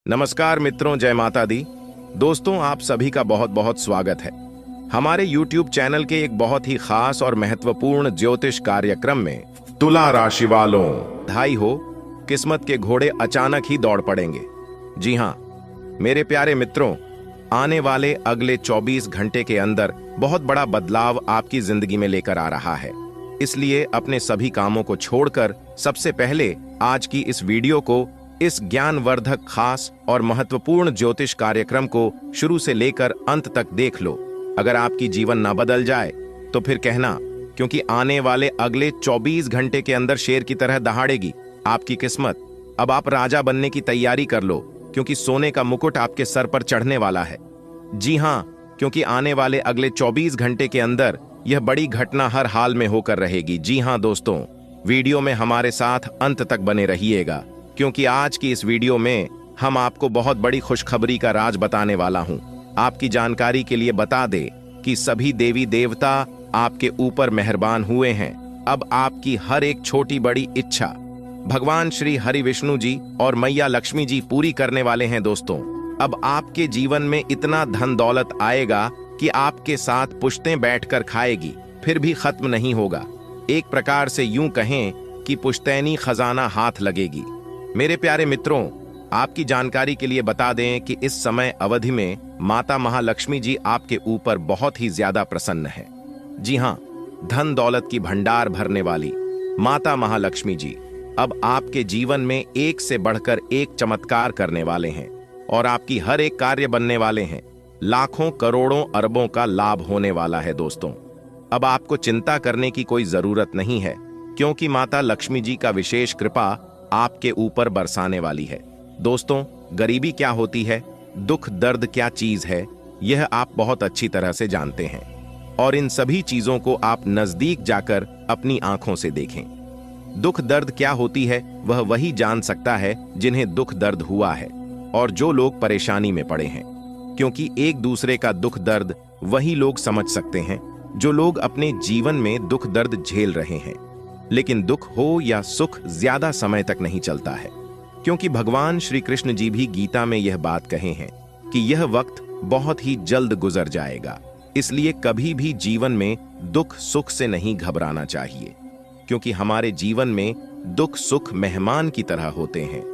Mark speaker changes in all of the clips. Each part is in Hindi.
Speaker 1: नमस्कार मित्रों, जय माता दी। दोस्तों, आप सभी का बहुत बहुत स्वागत है हमारे YouTube चैनल के एक बहुत ही खास और महत्वपूर्ण ज्योतिष कार्यक्रम में। तुला राशि वालों, बधाई हो, किस्मत के घोड़े अचानक ही दौड़ पड़ेंगे। जी हाँ मेरे प्यारे मित्रों, आने वाले अगले 24 घंटे के अंदर बहुत बड़ा बदलाव आपकी जिंदगी में लेकर आ रहा है। इसलिए अपने सभी कामों को छोड़कर सबसे पहले आज की इस वीडियो को, इस ज्ञानवर्धक खास और महत्वपूर्ण ज्योतिष कार्यक्रम को शुरू से लेकर अंत तक देख लो। अगर आपकी जीवन ना बदल जाए तो फिर कहना, क्योंकि आने वाले अगले 24 घंटे के अंदर शेर की तरह दहाड़ेगी आपकी किस्मत। अब आप राजा बनने की तैयारी कर लो, क्योंकि सोने का मुकुट आपके सर पर चढ़ने वाला है। जी हाँ, क्योंकि आने वाले अगले 24 घंटे के अंदर यह बड़ी घटना हर हाल में होकर रहेगी। जी हाँ दोस्तों, वीडियो में हमारे साथ अंत तक बने रहिएगा, क्योंकि आज की इस वीडियो में हम आपको बहुत बड़ी खुशखबरी का राज बताने वाला हूं। आपकी जानकारी के लिए बता दे कि सभी देवी देवता आपके ऊपर मेहरबान हुए हैं। अब आपकी हर एक छोटी बड़ी इच्छा भगवान श्री हरि विष्णु जी और मैया लक्ष्मी जी पूरी करने वाले हैं। दोस्तों, अब आपके जीवन में इतना धन दौलत आएगा कि आपके साथ पुश्तें बैठकर खाएगी, फिर भी खत्म नहीं होगा। एक प्रकार से यूं कहें कि पुश्तैनी खजाना हाथ लगेगी। मेरे प्यारे मित्रों, आपकी जानकारी के लिए बता दें कि इस समय अवधि में माता महालक्ष्मी जी आपके ऊपर बहुत ही ज्यादा प्रसन्न है। जी हाँ, धन दौलत की भंडार भरने वाली माता महालक्ष्मी जी अब आपके जीवन में एक से बढ़कर एक चमत्कार करने वाले हैं और आपकी हर एक कार्य बनने वाले हैं। लाखों करोड़ों अरबों का लाभ होने वाला है। दोस्तों, अब आपको चिंता करने की कोई जरूरत नहीं है, क्योंकि माता लक्ष्मी जी का विशेष कृपा आपके ऊपर बरसाने वाली है। दोस्तों, गरीबी क्या होती है, दुख दर्द क्या चीज है, यह आप बहुत अच्छी तरह से जानते हैं, और इन सभी चीजों को आप नजदीक जाकर अपनी आंखों से देखें। दुख दर्द क्या होती है वह वही जान सकता है जिन्हें दुख दर्द हुआ है और जो लोग परेशानी में पड़े हैं, क्योंकि एक दूसरे का दुख दर्द वही लोग समझ सकते हैं जो लोग अपने जीवन में दुख दर्द झेल रहे हैं। लेकिन दुख हो या सुख ज्यादा समय तक नहीं चलता है, क्योंकि भगवान श्री कृष्ण जी भी गीता में यह बात कहे हैं कि यह वक्त बहुत ही जल्द गुजर जाएगा। इसलिए कभी भी जीवन में दुख सुख से नहीं घबराना चाहिए, क्योंकि हमारे जीवन में दुख सुख मेहमान की तरह होते हैं।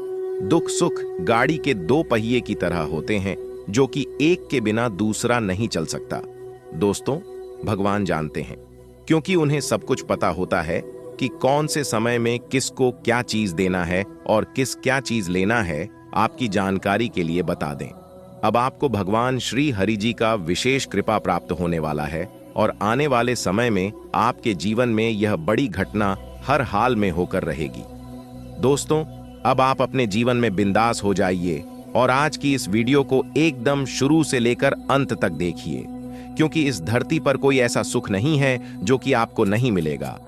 Speaker 1: दुख सुख गाड़ी के दो पहिए की तरह होते हैं, जो कि एक के बिना दूसरा नहीं चल सकता। दोस्तों, भगवान जानते हैं, क्योंकि उन्हें सब कुछ पता होता है कि कौन से समय में किसको क्या चीज देना है और किस क्या चीज लेना है। आपकी जानकारी के लिए बता दें, अब आपको भगवान श्री हरि जी का विशेष कृपा प्राप्त होने वाला है और आने वाले समय में आपके जीवन में यह बड़ी घटना हर हाल में होकर रहेगी। दोस्तों, अब आप अपने जीवन में बिंदास हो जाइए और आज की इस वीडियो को एकदम शुरू से लेकर अंत तक देखिए, क्योंकि इस धरती पर कोई ऐसा सुख नहीं है जो कि आपको नहीं मिलेगा।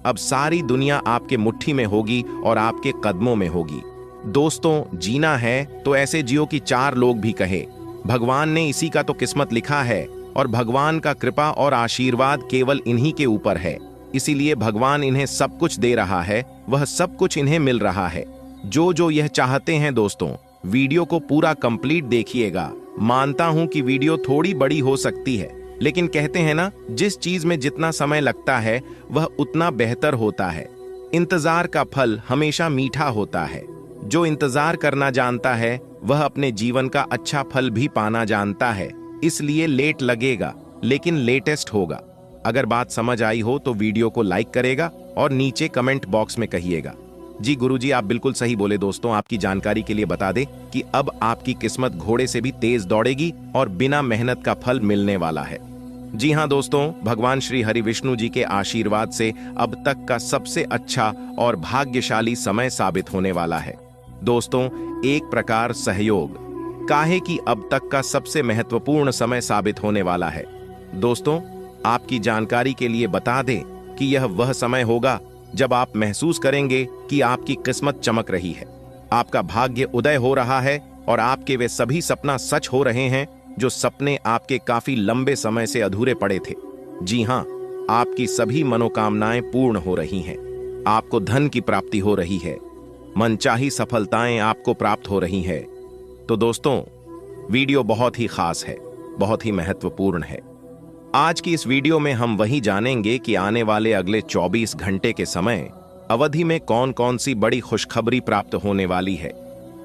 Speaker 1: अब सारी दुनिया आपके मुट्ठी में होगी और आपके कदमों में होगी। दोस्तों, जीना है तो ऐसे जियो कि चार लोग भी कहे। भगवान ने इसी का तो किस्मत लिखा है और भगवान का कृपा और आशीर्वाद केवल इन्हीं के ऊपर है। इसीलिए भगवान इन्हें सब कुछ दे रहा है, वह सब कुछ इन्हें मिल रहा है जो यह चाहते हैं। दोस्तों, वीडियो को पूरा कंप्लीट देखिएगा। मानता हूं कि वीडियो थोड़ी बड़ी हो सकती है, लेकिन कहते हैं ना, जिस चीज में जितना समय लगता है वह उतना बेहतर होता है। इंतजार का फल हमेशा मीठा होता है। जो इंतजार करना जानता है वह अपने जीवन का अच्छा फल भी पाना जानता है। इसलिए लेट लगेगा, लेकिन लेटेस्ट होगा। अगर बात समझ आई हो तो वीडियो को लाइक करेगा और नीचे कमेंट बॉक्स में कहिएगा। जी गुरुजी, आप बिल्कुल सही बोले। दोस्तों, आपकी जानकारी के लिए बता दें कि अब आपकी किस्मत घोड़े से भी तेज दौड़ेगी और बिना मेहनत का फल मिलने वाला है। जी हाँ दोस्तों, भगवान श्री हरि विष्णु जी के आशीर्वाद से अब तक का सबसे अच्छा और भाग्यशाली समय साबित होने वाला है। दोस्तों, एक प्रकार सहयोग काहे कि अब तक का सबसे महत्वपूर्ण समय साबित होने वाला है। दोस्तों, आपकी जानकारी के लिए बता दें कि यह वह समय होगा जब आप महसूस करेंगे कि आपकी किस्मत चमक रही है, आपका भाग्य उदय हो रहा है और आपके वे सभी सपना सच हो रहे हैं जो सपने आपके काफी लंबे समय से अधूरे पड़े थे। जी हाँ, आपकी सभी मनोकामनाएं पूर्ण हो रही हैं। आपको धन की प्राप्ति हो रही है, मनचाही सफलताएं आपको प्राप्त हो रही है। तो दोस्तों, वीडियो बहुत ही खास है, बहुत ही महत्वपूर्ण है। आज की इस वीडियो में हम वही जानेंगे कि आने वाले अगले 24 घंटे के समय अवधि में कौन कौन सी बड़ी खुशखबरी प्राप्त होने वाली है,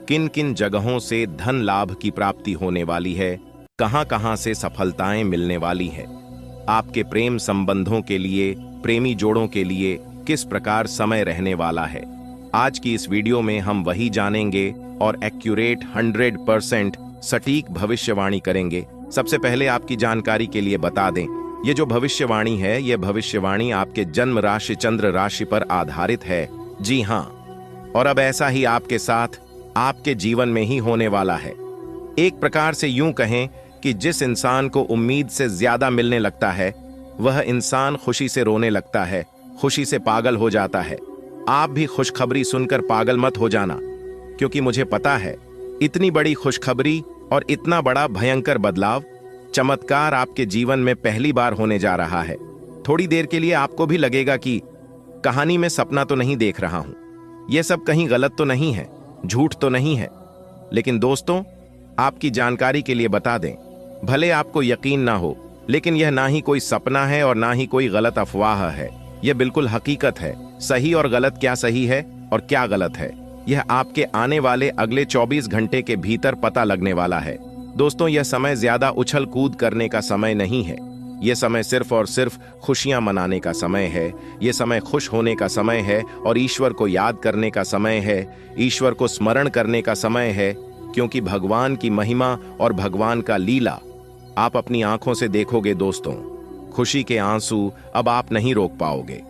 Speaker 1: किन किन जगहों से धन लाभ की प्राप्ति होने वाली है, कहां कहां से सफलताएं मिलने वाली है। आपके प्रेम संबंधों के लिए, प्रेमी जोड़ों के लिए किस प्रकार समय रहने वाला है। आज की इस वीडियो में हम वही जानेंगे और एक्यूरेट 100% सटीक भविष्यवाणी करेंगे। सबसे पहले आपकी जानकारी के लिए बता दें, ये जो भविष्यवाणी है, ये भविष्यवाणी आपके जन्म राशि चंद्र राशि पर आधारित है। जी हां, और अब ऐसा ही आपके साथ आपके जीवन में ही होने वाला है। एक प्रकार से यूं कहें कि जिस इंसान को उम्मीद से ज्यादा मिलने लगता है, वह इंसान खुशी से रोने लगता है, खुशी से पागल हो जाता है। आप भी खुशखबरी सुनकर पागल मत हो जाना, क्योंकि मुझे पता है इतनी बड़ी खुशखबरी और इतना बड़ा भयंकर बदलाव, चमत्कार आपके जीवन में पहली बार होने जा रहा है। थोड़ी देर के लिए आपको भी लगेगा कि कहानी में सपना तो नहीं देख रहा हूं, यह सब कहीं गलत तो नहीं है, झूठ तो नहीं है। लेकिन दोस्तों, आपकी जानकारी के लिए बता दें, भले आपको यकीन ना हो, लेकिन यह ना ही कोई सपना है और ना ही कोई गलत अफवाह है। यह बिल्कुल हकीकत है। सही और गलत क्या सही है और क्या गलत है, यह आपके आने वाले अगले 24 घंटे के भीतर पता लगने वाला है। दोस्तों, यह समय ज्यादा उछल कूद करने का समय नहीं है। यह समय सिर्फ और सिर्फ खुशियां मनाने का समय है। यह समय खुश होने का समय है और ईश्वर को याद करने का समय है, ईश्वर को स्मरण करने का समय है, क्योंकि भगवान की महिमा और भगवान का लीला आप अपनी आंखों से देखोगे। दोस्तों, खुशी के आंसू अब आप नहीं रोक पाओगे,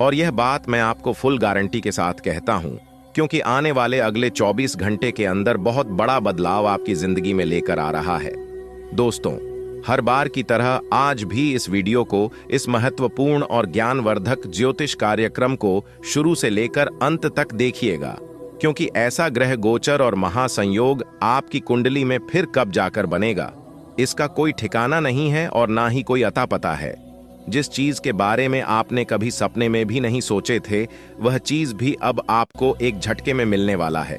Speaker 1: और यह बात मैं आपको फुल गारंटी के साथ कहता हूं, क्योंकि आने वाले अगले 24 घंटे के अंदर बहुत बड़ा बदलाव आपकी जिंदगी में लेकर आ रहा है। दोस्तों, हर बार की तरह आज भी इस वीडियो को, इस महत्वपूर्ण और ज्ञानवर्धक ज्योतिष कार्यक्रम को शुरू से लेकर अंत तक देखिएगा, क्योंकि ऐसा ग्रह गोचर और महासंयोग आपकी कुंडली में फिर कब जाकर बनेगा, इसका कोई ठिकाना नहीं है और ना ही कोई अता पता है। जिस चीज के बारे में आपने कभी सपने में भी नहीं सोचे थे, वह चीज भी अब आपको एक झटके में मिलने वाला है।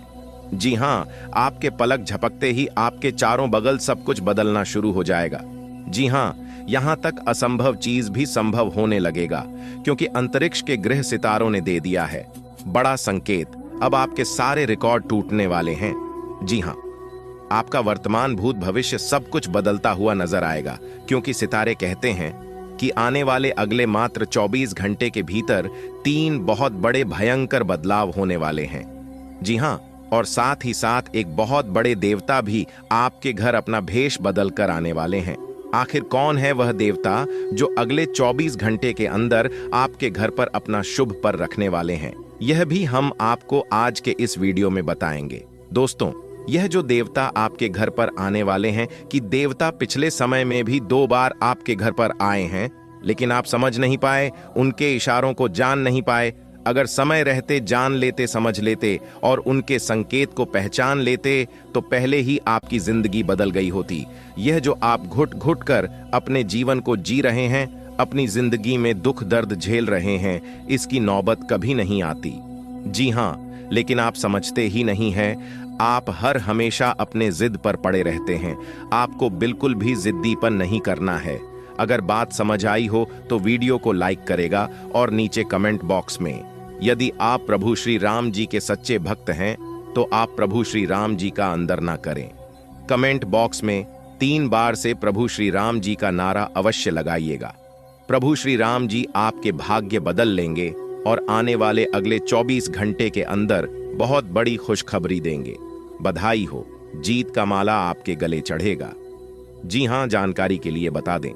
Speaker 1: जी हां, आपके पलक झपकते ही आपके चारों बगल सब कुछ बदलना शुरू हो जाएगा। जी हां, यहां तक असंभव चीज भी संभव होने लगेगा, क्योंकि अंतरिक्ष के ग्रह सितारों ने दे दिया है बड़ा संकेत। अब आपके सारे रिकॉर्ड टूटने वाले हैं। जी हां, आपका वर्तमान भूत भविष्य सब कुछ बदलता हुआ नजर आएगा, क्योंकि सितारे कहते हैं कि आने वाले अगले मात्र 24 घंटे के भीतर 3 बहुत बड़े भयंकर बदलाव होने वाले हैं। जी हां, और साथ ही साथ एक बहुत बड़े देवता भी आपके घर अपना भेष बदल कर आने वाले हैं। आखिर कौन है वह देवता जो अगले 24 घंटे के अंदर आपके घर पर अपना शुभ पर रखने वाले हैं, यह भी हम आपको आज के इस वीडियो में बताएंगे। दोस्तों, यह जो देवता आपके घर पर आने वाले हैं, कि देवता पिछले समय में भी 2 बार आपके घर पर आए हैं, लेकिन आप समझ नहीं पाए, उनके इशारों को जान नहीं पाए। अगर समय रहते जान लेते, समझ लेते और उनके संकेत को पहचान लेते, तो पहले ही आपकी जिंदगी बदल गई होती। यह जो आप घुट घुट कर अपने जीवन को जी रहे हैं, अपनी जिंदगी में दुख दर्द झेल रहे हैं, इसकी नौबत कभी नहीं आती। जी हां, लेकिन आप समझते ही नहीं हैं। आप हर हमेशा अपने जिद पर पड़े रहते हैं। आपको बिल्कुल भी जिद्दीपन नहीं करना है। अगर बात समझ आई हो तो वीडियो को लाइक करेगा और नीचे कमेंट बॉक्स में, यदि आप प्रभु श्री राम जी के सच्चे भक्त हैं, तो आप प्रभु श्री राम जी का अंदर ना करें। कमेंट बॉक्स में 3 बार से प्रभु श्री राम जी का नारा अवश्य लगाइएगा। प्रभु श्री राम जी आपके भाग्य बदल लेंगे और आने वाले अगले 24 घंटे के अंदर बहुत बड़ी खुशखबरी देंगे। बधाई हो, जीत का माला आपके गले चढ़ेगा। जी हां, जानकारी के लिए बता दें,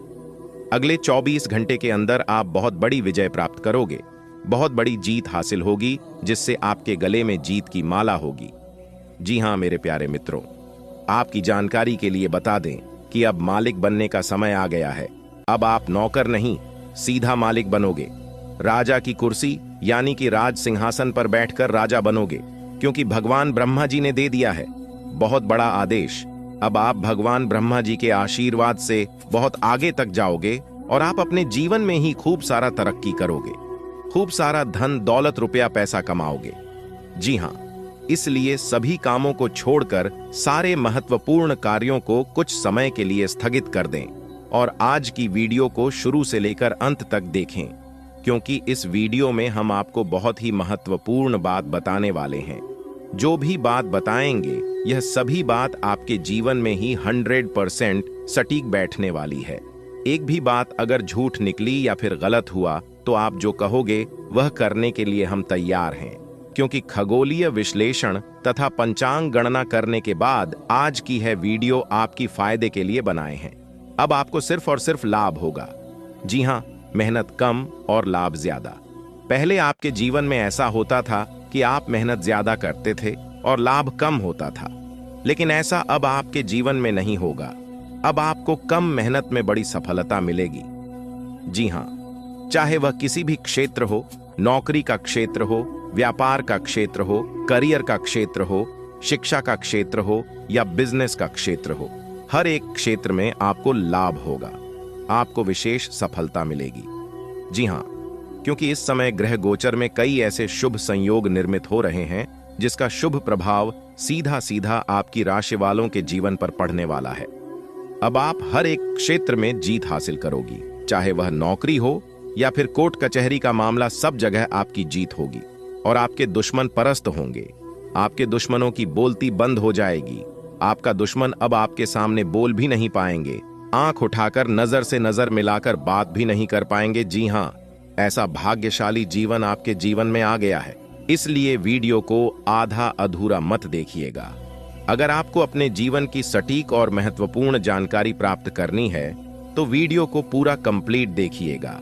Speaker 1: अगले 24 घंटे के अंदर आप बहुत बड़ी विजय प्राप्त करोगे, बहुत बड़ी जीत हासिल होगी, जिससे आपके गले में जीत की माला होगी। जी हां मेरे प्यारे मित्रों, आपकी जानकारी के लिए बता दें कि अब मालिक बनने का समय आ गया है। अब आप नौकर नहीं, सीधा मालिक बनोगे। राजा की कुर्सी यानी कि राज सिंहासन पर बैठकर राजा बनोगे, क्योंकि भगवान ब्रह्मा जी ने दे दिया है बहुत बड़ा आदेश। अब आप भगवान ब्रह्मा जी के आशीर्वाद से बहुत आगे तक जाओगे और आप अपने जीवन में ही खूब सारा तरक्की करोगे, खूब सारा धन दौलत रुपया पैसा कमाओगे। जी हां, इसलिए सभी कामों को छोड़कर सारे महत्वपूर्ण कार्यों को कुछ समय के लिए स्थगित कर दें और आज की वीडियो को शुरू से लेकर अंत तक देखें, क्योंकि इस वीडियो में हम आपको बहुत ही महत्वपूर्ण बात बताने वाले हैं। जो भी बात बताएंगे यह सभी बात आपके जीवन में ही 100% सटीक बैठने वाली है। एक भी बात अगर झूठ निकली या फिर गलत हुआ तो आप जो कहोगे वह करने के लिए हम तैयार हैं, क्योंकि खगोलीय विश्लेषण तथा पंचांग गणना करने के बाद आज की है वीडियो आपकी फायदे के लिए बनाए हैं। अब आपको सिर्फ और सिर्फ लाभ होगा। जी हाँ, मेहनत कम और लाभ ज्यादा। पहले आपके जीवन में ऐसा होता था कि आप मेहनत ज्यादा करते थे और लाभ कम होता था, लेकिन ऐसा अब आपके जीवन में नहीं होगा। अब आपको कम मेहनत में बड़ी सफलता मिलेगी। जी हाँ, चाहे वह किसी भी क्षेत्र हो, नौकरी का क्षेत्र हो, व्यापार का क्षेत्र हो, करियर का क्षेत्र हो, शिक्षा का क्षेत्र हो या बिजनेस का क्षेत्र हो, हर एक क्षेत्र में आपको लाभ होगा, आपको विशेष सफलता मिलेगी। जी हाँ, क्योंकि इस समय ग्रह गोचर में कई ऐसे शुभ संयोग निर्मित हो रहे हैं जिसका शुभ प्रभाव सीधा सीधा आपकी राशि वालों के जीवन पर पड़ने वाला है। अब आप हर एक क्षेत्र में जीत हासिल करोगी, चाहे वह नौकरी हो या फिर कोर्ट कचहरी का मामला, सब जगह आपकी जीत होगी और आपके दुश्मन परास्त होंगे। आपके दुश्मनों की बोलती बंद हो जाएगी। आपका दुश्मन अब आपके सामने बोल भी नहीं पाएंगे, आंख उठाकर नजर से नजर मिलाकर बात भी नहीं कर पाएंगे। जी हाँ, ऐसा भाग्यशाली जीवन आपके जीवन में आ गया है। इसलिए वीडियो को आधा अधूरा मत देखिएगा। अगर आपको अपने जीवन की सटीक और महत्वपूर्ण जानकारी प्राप्त करनी है तो वीडियो को पूरा कंप्लीट देखिएगा।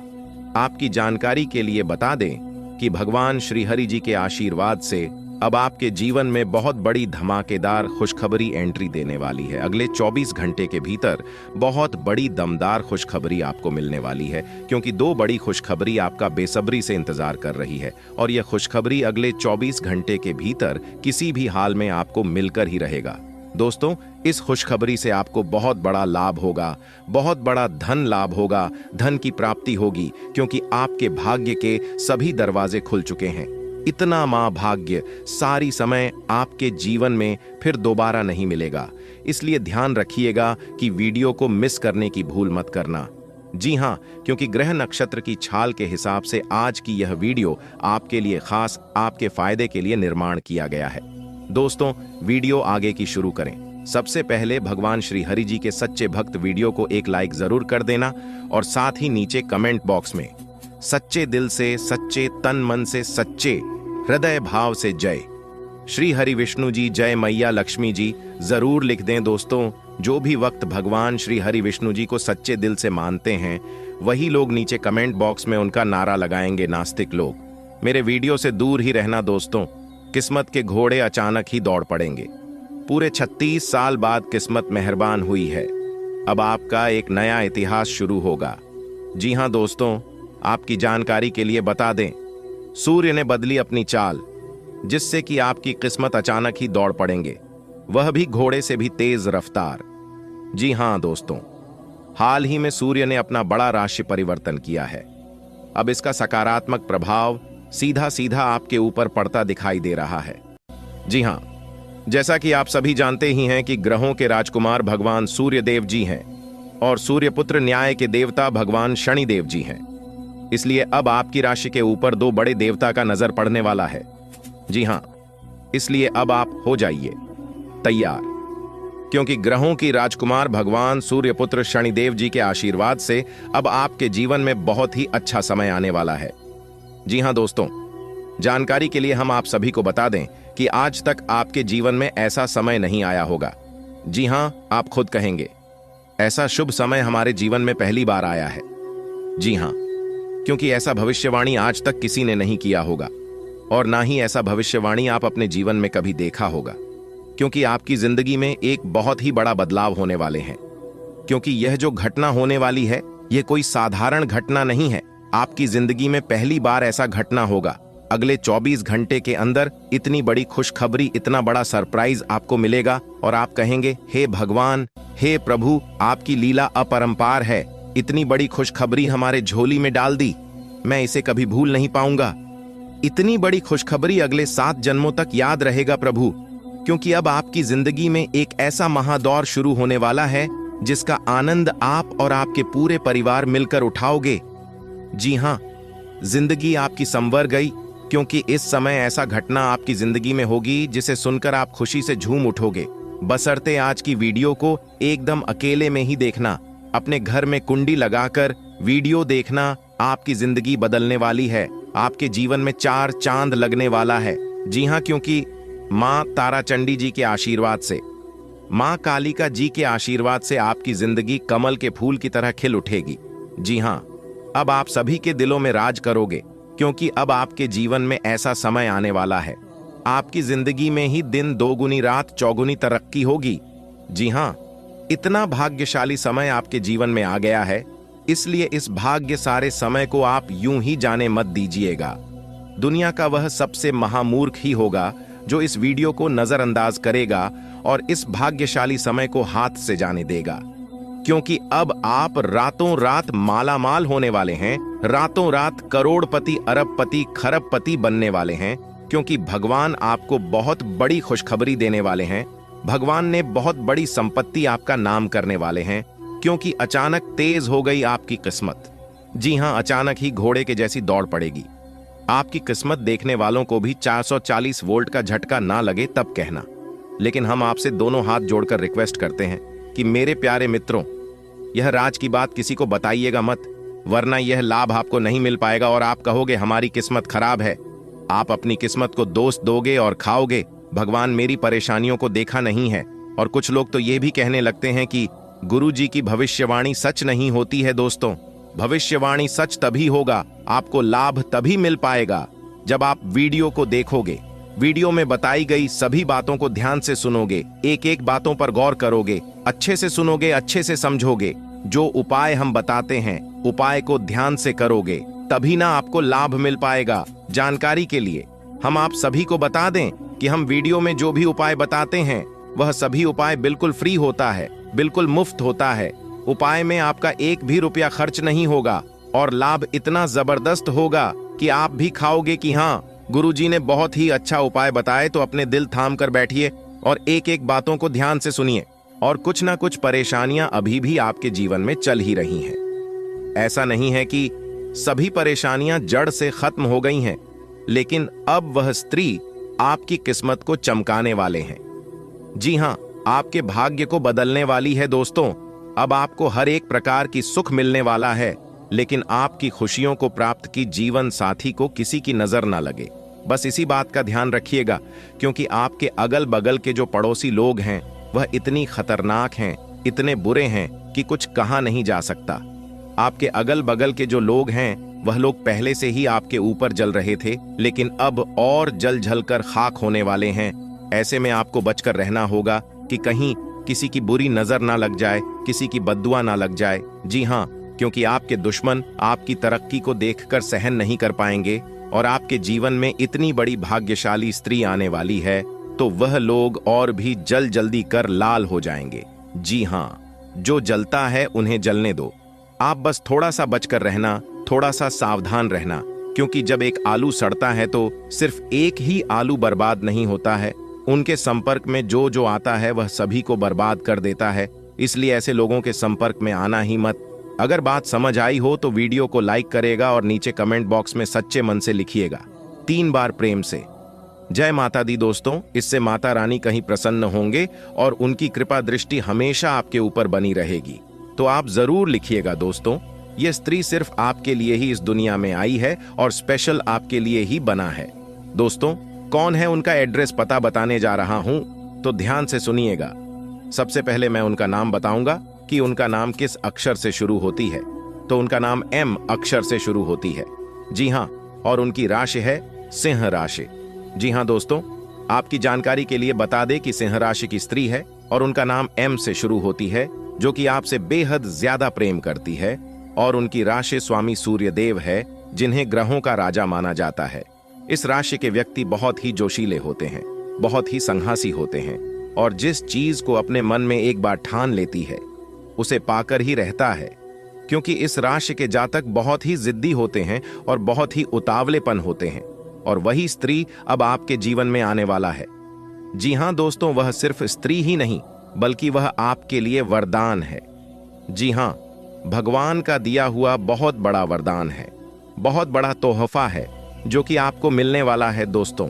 Speaker 1: आपकी जानकारी के लिए बता दें कि भगवान श्री हरि जी के आशीर्वाद से अब आपके जीवन में बहुत बड़ी धमाकेदार खुशखबरी एंट्री देने वाली है। अगले 24 घंटे के भीतर बहुत बड़ी दमदार खुशखबरी आपको मिलने वाली है, क्योंकि 2 बड़ी खुशखबरी आपका बेसब्री से इंतजार कर रही है और यह खुशखबरी अगले 24 घंटे के भीतर किसी भी हाल में आपको मिलकर ही रहेगा। दोस्तों, इस खुशखबरी से आपको बहुत बड़ा लाभ होगा, बहुत बड़ा धन लाभ होगा, धन की प्राप्ति होगी, क्योंकि आपके भाग्य के सभी दरवाजे खुल चुके हैं। इतना महाभाग्य सारी समय आपके जीवन में फिर दोबारा नहीं मिलेगा। इसलिए ध्यान रखिएगा कि वीडियो को मिस करने की भूल मत करना। जी हाँ, क्योंकि ग्रह नक्षत्र की छाल के हिसाब से आज की यह वीडियो आपके लिए खास, आपके फायदे के लिए निर्माण किया गया है। दोस्तों, वीडियो आगे की शुरू करें। सबसे पहले भगवान श्री हरि जी के सच्चे भक्त वीडियो को एक लाइक जरूर कर देना और साथ ही नीचे कमेंट बॉक्स में सच्चे दिल से, सच्चे तन मन से, सच्चे हृदय भाव से जय श्री हरि विष्णु जी, जय मैया लक्ष्मी जी जरूर लिख दें। दोस्तों, जो भी वक्त भगवान श्री हरि विष्णु जी को सच्चे दिल से मानते हैं वही लोग नीचे कमेंट बॉक्स में उनका नारा लगाएंगे। नास्तिक लोग मेरे वीडियो से दूर ही रहना। दोस्तों, किस्मत के घोड़े अचानक ही दौड़ पड़ेंगे। पूरे 36 साल बाद किस्मत मेहरबान हुई है। अब आपका एक नया इतिहास शुरू होगा। जी हाँ दोस्तों, आपकी जानकारी के लिए बता दें, सूर्य ने बदली अपनी चाल, जिससे कि आपकी किस्मत अचानक ही दौड़ पड़ेंगे, वह भी घोड़े से भी तेज रफ्तार। जी हाँ दोस्तों, हाल ही में सूर्य ने अपना बड़ा राशि परिवर्तन किया है। अब इसका सकारात्मक प्रभाव सीधा सीधा आपके ऊपर पड़ता दिखाई दे रहा है। जी हाँ, जैसा कि आप सभी जानते ही हैं कि ग्रहों के राजकुमार भगवान सूर्य देव जी हैं और सूर्यपुत्र न्याय के देवता भगवान शनि देव जी हैं। इसलिए अब आपकी राशि के ऊपर 2 बड़े देवता का नजर पड़ने वाला है। जी हाँ, इसलिए अब आप हो जाइए तैयार, क्योंकि ग्रहों की राजकुमार भगवान सूर्यपुत्र शनिदेव जी के आशीर्वाद से अब आपके जीवन में बहुत ही अच्छा समय आने वाला है। जी हाँ दोस्तों, जानकारी के लिए हम आप सभी को बता दें कि आज तक आपके जीवन में ऐसा समय नहीं आया होगा। जी हाँ, आप खुद कहेंगे, ऐसा शुभ समय हमारे जीवन में पहली बार आया है। जी हाँ, क्योंकि ऐसा भविष्यवाणी आज तक किसी ने नहीं किया होगा और ना ही ऐसा भविष्यवाणी आप अपने जीवन में कभी देखा होगा, क्योंकि आपकी जिंदगी में एक बहुत ही बड़ा बदलाव होने वाले हैं। क्योंकि यह जो घटना होने वाली है, यह कोई साधारण घटना नहीं है। आपकी जिंदगी में पहली बार ऐसा घटना होगा। अगले 24 घंटे के अंदर इतनी बड़ी खुशखबरी, इतना बड़ा सरप्राइज आपको मिलेगा और आप कहेंगे, हे भगवान, हे प्रभु, आपकी लीला अपरंपार है। इतनी बड़ी खुशखबरी हमारे झोली में डाल दी, मैं इसे कभी भूल नहीं पाऊंगा। इतनी बड़ी खुशखबरी अगले 7 जन्मों तक याद रहेगा प्रभु, क्योंकि अब आपकी जिंदगी में एक ऐसा महादौर शुरू होने वाला है जिसका आनंद आप और आपके पूरे परिवार मिलकर उठाओगे। जी हां, जिंदगी आपकी संवर गई, क्योंकि इस समय ऐसा घटना आपकी जिंदगी में होगी जिसे सुनकर आप खुशी से झूम उठोगे। बशर्ते आज की वीडियो को एकदम अकेले में ही देखना, अपने घर में कुंडी लगाकर वीडियो देखना। आपकी जिंदगी बदलने वाली है, आपके जीवन में 4 चांद लगने वाला है। जी हां, क्योंकि मां ताराचंडी जी के आशीर्वाद से, मां कालिका जी के आशीर्वाद से आपकी जिंदगी कमल के फूल की तरह खिल उठेगी। जी हां, अब आप सभी के दिलों में राज करोगे, क्योंकि अब आपके जीवन में ऐसा समय आने वाला है, आपकी जिंदगी में ही दिन दोगुनी रात चौगुनी तरक्की होगी। जी हां, इतना भाग्यशाली समय आपके जीवन में आ गया है, इसलिए इस भाग्य सारे समय को आप यूं ही जाने मत दीजिएगा। दुनिया का वह सबसे महामूर्ख ही होगा जो इस वीडियो को नजरअंदाज करेगा और इस भाग्यशाली समय को हाथ से जाने देगा, क्योंकि अब आप रातों रात मालामाल होने वाले हैं, रातों रात करोड़पति, अरबपति, खरबपति बनने वाले हैं, क्योंकि भगवान आपको बहुत बड़ी खुशखबरी देने वाले हैं। भगवान ने बहुत बड़ी संपत्ति आपका नाम करने वाले हैं, क्योंकि अचानक तेज हो गई आपकी किस्मत। जी हां, अचानक ही घोड़े के जैसी दौड़ पड़ेगी। आपकी किस्मत देखने वालों को भी 440 वोल्ट का झटका ना लगे तब कहना। लेकिन हम आपसे दोनों हाथ जोड़कर रिक्वेस्ट करते हैं कि मेरे प्यारे मित्रों, यह राज की बात किसी को बताइएगा मत, वरना यह लाभ आपको नहीं मिल पाएगा और आप कहोगे हमारी किस्मत खराब है। आप अपनी किस्मत को दोस्त दोगे और खाओगे। भगवान मेरी परेशानियों को देखा नहीं है। और कुछ लोग तो ये भी कहने लगते हैं कि गुरु जी की भविष्यवाणी सच नहीं होती है। दोस्तों, भविष्यवाणी सच तभी होगा, आपको लाभ तभी मिल पाएगा जब आप वीडियो को देखोगे, वीडियो में बताई गई सभी बातों को ध्यान से सुनोगे, एक एक बातों पर गौर करोगे, अच्छे से सुनोगे, अच्छे से समझोगे। जो उपाय हम बताते हैं, उपाय को ध्यान से करोगे, तभी ना आपको लाभ मिल पाएगा। जानकारी के लिए हम आप सभी को बता दें कि हम वीडियो में जो भी उपाय बताते हैं वह सभी उपाय बिल्कुल फ्री होता है, बिल्कुल मुफ्त होता है। उपाय में आपका एक भी रुपया खर्च नहीं होगा और लाभ इतना जबरदस्त होगा कि आप भी खाओगे कि हाँ, गुरुजी ने बहुत ही अच्छा उपाय बताए। तो अपने दिल थाम कर बैठिए और एक एक बातों को ध्यान से सुनिए। और कुछ ना कुछ परेशानियां अभी भी आपके जीवन में चल ही रही हैं। ऐसा नहीं है कि सभी परेशानियां जड़ से खत्म हो गई हैं, लेकिन अब वह स्त्री आपकी किस्मत को चमकाने वाले हैं। जी हां, आपके भाग्य को बदलने वाली है। दोस्तों, अब आपको हर एक प्रकार की सुख मिलने वाला है, लेकिन आपकी खुशियों को प्राप्त की जीवन साथी को किसी की नजर ना लगे। बस इसी बात का ध्यान रखिएगा, क्योंकि आपके अगल बगल के जो पड़ोसी लोग हैं वह इतनी खतरनाक हैं, इतने बुरे हैं कि कुछ कहा नहीं जा सकता। आपके अगल बगल के जो लोग हैं वह लोग पहले से ही आपके ऊपर जल रहे थे, लेकिन अब और जल जल कर खाक होने वाले हैं। ऐसे में आपको बचकर रहना होगा कि कहीं किसी की बुरी नजर ना लग जाए, किसी की बद्दुआ ना लग जाए। जी हां, क्योंकि आपके दुश्मन आपकी तरक्की को देखकर सहन नहीं कर पाएंगे और आपके जीवन में इतनी बड़ी भाग्यशाली स्त्री आने वाली है तो वह लोग और भी जल्दी कर लाल हो जाएंगे। जी हां, जो जलता है उन्हें जलने दो। आप बस थोड़ा सा बचकर रहना, थोड़ा सा सावधान रहना, क्योंकि जब एक आलू सड़ता है तो सिर्फ एक ही आलू बर्बाद नहीं होता है, उनके संपर्क में जो जो आता है वह सभी को बर्बाद कर देता है। इसलिए ऐसे लोगों के संपर्क में आना ही मत। अगर बात समझ आई हो तो वीडियो को लाइक करेगा और नीचे कमेंट बॉक्स में सच्चे मन से लिखिएगा 3 बार प्रेम से जय माता दी। दोस्तों, इससे माता रानी कहीं प्रसन्न होंगे और उनकी कृपा दृष्टि हमेशा आपके ऊपर बनी रहेगी। तो आप जरूर लिखिएगा। दोस्तों, यह स्त्री सिर्फ आपके लिए ही इस दुनिया में आई है और स्पेशल आपके लिए ही बना है। दोस्तों, कौन है उनका एड्रेस पता बताने जा रहा हूं, तो ध्यान से सुनिएगा। सबसे पहले मैं उनका नाम बताऊंगा कि उनका नाम किस अक्षर से शुरू होती है। तो उनका नाम M अक्षर से शुरू होती है। जी हां, और उनकी राशि है सिंह राशि। जी हां दोस्तों, आपकी जानकारी के लिए बता दें कि सिंह राशि की स्त्री है और उनका नाम M से शुरू होती है, जो कि आपसे बेहद ज्यादा प्रेम करती है। और उनकी राशि स्वामी सूर्य देव है, जिन्हें ग्रहों का राजा माना जाता है। इस राशि के व्यक्ति बहुत ही जोशीले होते हैं, बहुत ही संघासी होते हैं और जिस चीज को अपने मन में एक बार ठान लेती है उसे पाकर ही रहता है। क्योंकि इस राशि के जातक बहुत ही जिद्दी होते हैं और बहुत ही उतावलेपन होते हैं। और वही स्त्री अब आपके जीवन में आने वाला है। जी हां दोस्तों, वह सिर्फ स्त्री ही नहीं बल्कि वह आपके लिए वरदान है। जी हां, भगवान का दिया हुआ बहुत बड़ा वरदान है, बहुत बड़ा तोहफा है जो कि आपको मिलने वाला है। दोस्तों,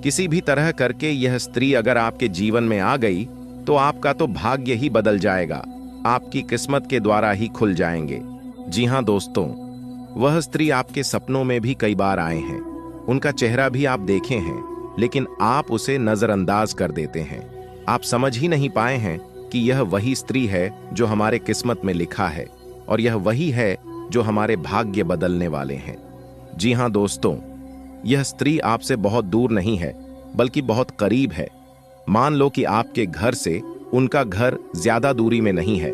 Speaker 1: किसी भी तरह करके यह स्त्री अगर आपके जीवन में आ गई तो आपका तो भाग्य ही बदल जाएगा, आपकी किस्मत के द्वारा ही खुल जाएंगे। जी हां दोस्तों, वह स्त्री आपके सपनों में भी कई बार आए हैं, उनका चेहरा भी आप देखे हैं, लेकिन आप उसे नजरअंदाज कर देते हैं। आप समझ ही नहीं पाए हैं कि यह वही स्त्री है जो हमारे किस्मत में लिखा है और यह वही है जो हमारे भाग्य बदलने वाले हैं। जी हां दोस्तों, यह स्त्री आपसे बहुत दूर नहीं है बल्कि बहुत करीब है। मान लो कि आपके घर से उनका घर ज्यादा दूरी में नहीं है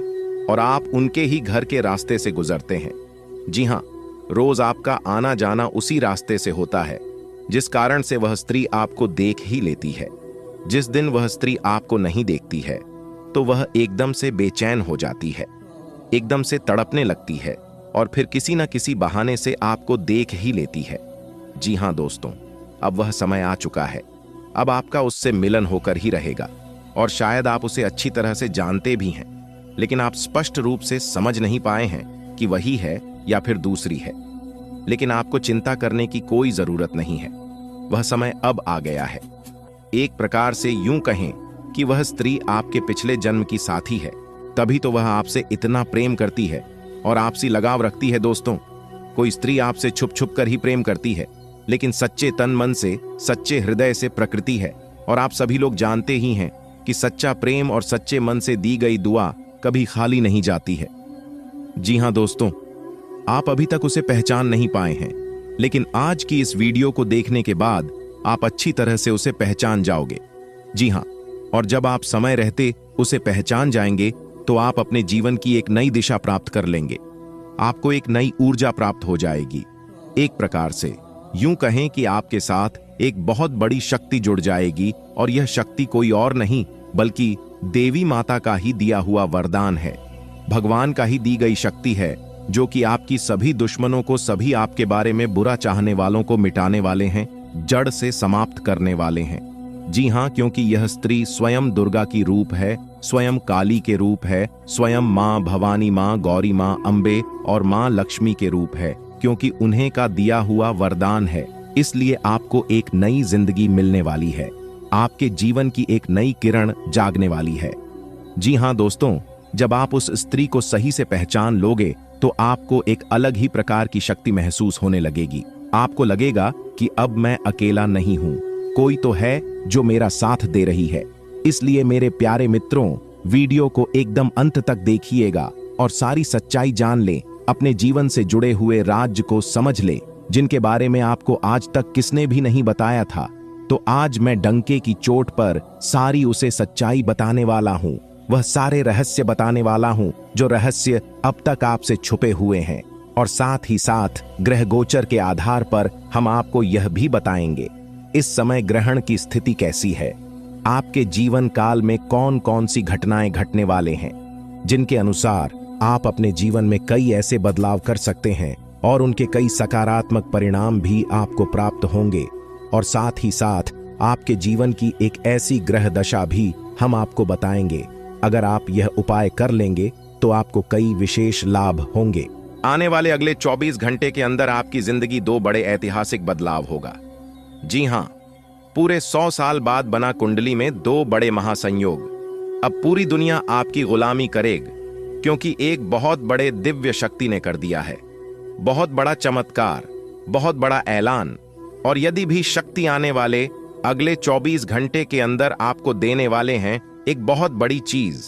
Speaker 1: और आप उनके ही घर के रास्ते से गुजरते हैं। जी हां, रोज आपका आना जाना उसी रास्ते से होता है, जिस कारण से वह स्त्री आपको देख ही लेती है। जिस दिन वह स्त्री आपको नहीं देखती है तो वह एकदम से बेचैन हो जाती है, एकदम से तड़पने लगती है और फिर किसी न किसी बहाने से आपको देख ही लेती है। जी हां दोस्तों, अब वह समय आ चुका है। अब आपका उससे मिलन होकर ही रहेगा और शायद आप उसे अच्छी तरह से जानते भी हैं, लेकिन आप स्पष्ट रूप से समझ नहीं पाए हैं कि वही है या फिर दूसरी है। लेकिन आपको चिंता करने की कोई जरूरत नहीं है, वह समय अब आ गया है। एक प्रकार से यूं कहें कि वह स्त्री आपके पिछले जन्म की साथी है, तभी तो वह आपसे इतना प्रेम करती है और आपसी लगाव रखती है। दोस्तों, कोई स्त्री आपसे छुप छुप कर ही प्रेम करती है, लेकिन सच्चे तन मन से, सच्चे हृदय से प्रकृति है। और आप सभी लोग जानते ही हैं कि सच्चा प्रेम और सच्चे मन से दी गई दुआ कभी खाली नहीं जाती है। जी हां दोस्तों, आप अभी तक उसे पहचान नहीं पाए हैं, लेकिन आज की इस वीडियो को देखने के बाद आप अच्छी तरह से उसे पहचान जाओगे। जी हां, और जब आप समय रहते उसे पहचान जाएंगे तो आप अपने जीवन की एक नई दिशा प्राप्त कर लेंगे, आपको एक नई ऊर्जा प्राप्त हो जाएगी। एक प्रकार से यूं कहें कि आपके साथ एक बहुत बड़ी शक्ति जुड़ जाएगी और यह शक्ति कोई और नहीं बल्कि देवी माता का ही दिया हुआ वरदान है, भगवान का ही दी गई शक्ति है, जो कि आपकी सभी दुश्मनों को, सभी आपके बारे में बुरा चाहने वालों को मिटाने वाले हैं, जड़ से समाप्त करने वाले हैं। जी हां, क्योंकि यह स्त्री स्वयं दुर्गा की रूप है, स्वयं काली के रूप है, स्वयं मां भवानी, मां गौरी, मां अंबे और मां लक्ष्मी के रूप है, क्योंकि उन्हें का दिया हुआ वरदान है। इसलिए आपको एक नई जिंदगी मिलने वाली है, आपके जीवन की एक नई किरण जागने वाली है। जी हां दोस्तों, जब आप उस स्त्री को सही से पहचान लोगे तो आपको एक अलग ही प्रकार की शक्ति महसूस होने लगेगी। आपको लगेगा कि अब मैं अकेला नहीं हूं, कोई तो है जो मेरा साथ दे रही है। इसलिए मेरे प्यारे मित्रों, वीडियो को एकदम अंत तक देखिएगा और सारी सच्चाई जान लें, अपने जीवन से जुड़े हुए राज्य को समझ लें, जिनके बारे में आपको आज तक किसने भी नहीं बताया था। तो आज मैं डंके की चोट पर सारी उसे सच्चाई बताने वाला हूं, वह सारे रहस्य बताने वाला हूं जो रहस्य अब तक आपसे छुपे हुए हैं। और साथ ही साथ ग्रह गोचर के आधार पर हम आपको यह भी बताएंगे इस समय ग्रहण की स्थिति कैसी है, आपके जीवन काल में कौन कौन सी घटनाएं घटने वाले हैं, जिनके अनुसार आप अपने जीवन में कई ऐसे बदलाव कर सकते हैं और उनके कई सकारात्मक परिणाम भी आपको प्राप्त होंगे। और साथ ही साथ आपके जीवन की एक ऐसी ग्रह दशा भी हम आपको बताएंगे। अगर आप यह उपाय कर लेंगे तो आपको कई विशेष लाभ होंगे। आने वाले अगले 24 घंटे के अंदर आपकी जिंदगी 2 बड़े ऐतिहासिक बदलाव होगा। जी हां, पूरे 100 साल बाद बना कुंडली में 2 बड़े महासंयोग। अब पूरी दुनिया आपकी गुलामी करेगी, क्योंकि एक बहुत बड़े दिव्य शक्ति ने कर दिया है, बहुत बड़ा चमत्कार, बहुत बड़ा ऐलान। और यदि भी शक्ति आने वाले अगले 24 घंटे के अंदर आपको देने वाले हैं एक बहुत बड़ी चीज।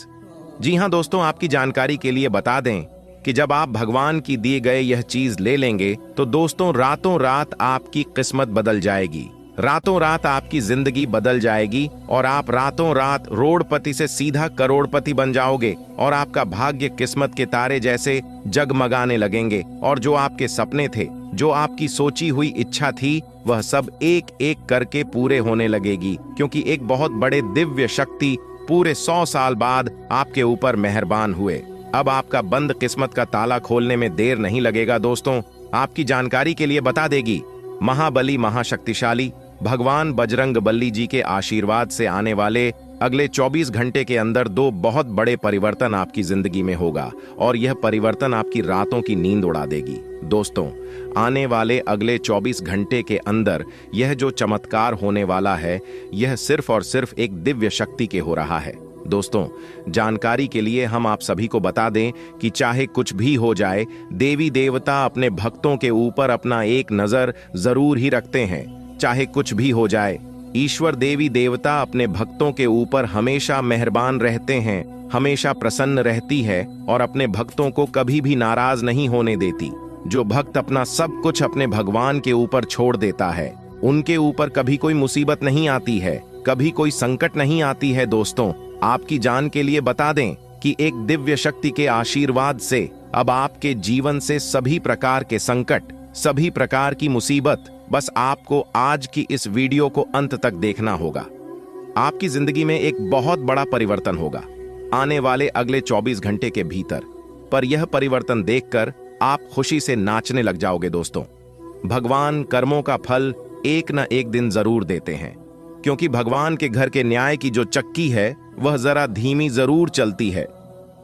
Speaker 1: जी हां दोस्तों, आपकी जानकारी के लिए बता दें कि जब आप भगवान की दिए गए यह चीज ले लेंगे तो दोस्तों रातों रात आपकी किस्मत बदल जाएगी, रातों रात आपकी जिंदगी बदल जाएगी और आप रातों रात रोडपति से सीधा करोड़पति बन जाओगे और आपका भाग्य किस्मत के तारे जैसे जगमगाने लगेंगे और जो आपके सपने थे, जो आपकी सोची हुई इच्छा थी, वह सब एक एक करके पूरे होने लगेगी, क्योंकि एक बहुत बड़े दिव्य शक्ति पूरे 100 साल बाद आपके ऊपर मेहरबान हुए। अब आपका बंद किस्मत का ताला खोलने में देर नहीं लगेगा। दोस्तों, आपकी जानकारी के लिए बता देगी, महाबली महाशक्तिशाली भगवान बजरंगबली जी के आशीर्वाद से आने वाले अगले 24 घंटे के अंदर दो बहुत बड़े परिवर्तन आपकी जिंदगी में होगा और यह परिवर्तन आपकी रातों की नींद उड़ा देगी। दोस्तों, आने वाले अगले 24 घंटे के अंदर यह जो चमत्कार होने वाला है, यह सिर्फ और सिर्फ एक दिव्य शक्ति के हो रहा है। दोस्तों, जानकारी के लिए हम आप सभी को बता दें कि चाहे कुछ भी हो जाए, देवी देवता अपने भक्तों के ऊपर अपना एक नजर जरूर ही रखते हैं। चाहे कुछ भी हो जाए, ईश्वर देवी देवता अपने भक्तों के ऊपर हमेशा मेहरबान रहते हैं, हमेशा प्रसन्न रहती है और अपने भक्तों को कभी भी नाराज नहीं होने देती। जो भक्त अपना सब कुछ अपने भगवान के ऊपर छोड़ देता है, उनके ऊपर कभी कोई मुसीबत नहीं आती है, कभी कोई संकट नहीं आती है। दोस्तों, आपकी जान के लिए बता दें कि एक दिव्य शक्ति के आशीर्वाद से अब आपके जीवन से सभी प्रकार के संकट, सभी प्रकार की मुसीबत, बस आपको आज की इस वीडियो को अंत तक देखना होगा। आपकी जिंदगी में एक बहुत बड़ा परिवर्तन होगा आने वाले अगले 24 घंटे के भीतर, पर यह परिवर्तन देखकर आप खुशी से नाचने लग जाओगे। दोस्तों, भगवान कर्मों का फल एक न एक दिन जरूर देते हैं, क्योंकि भगवान के घर के न्याय की जो चक्की है वह जरा धीमी जरूर चलती है,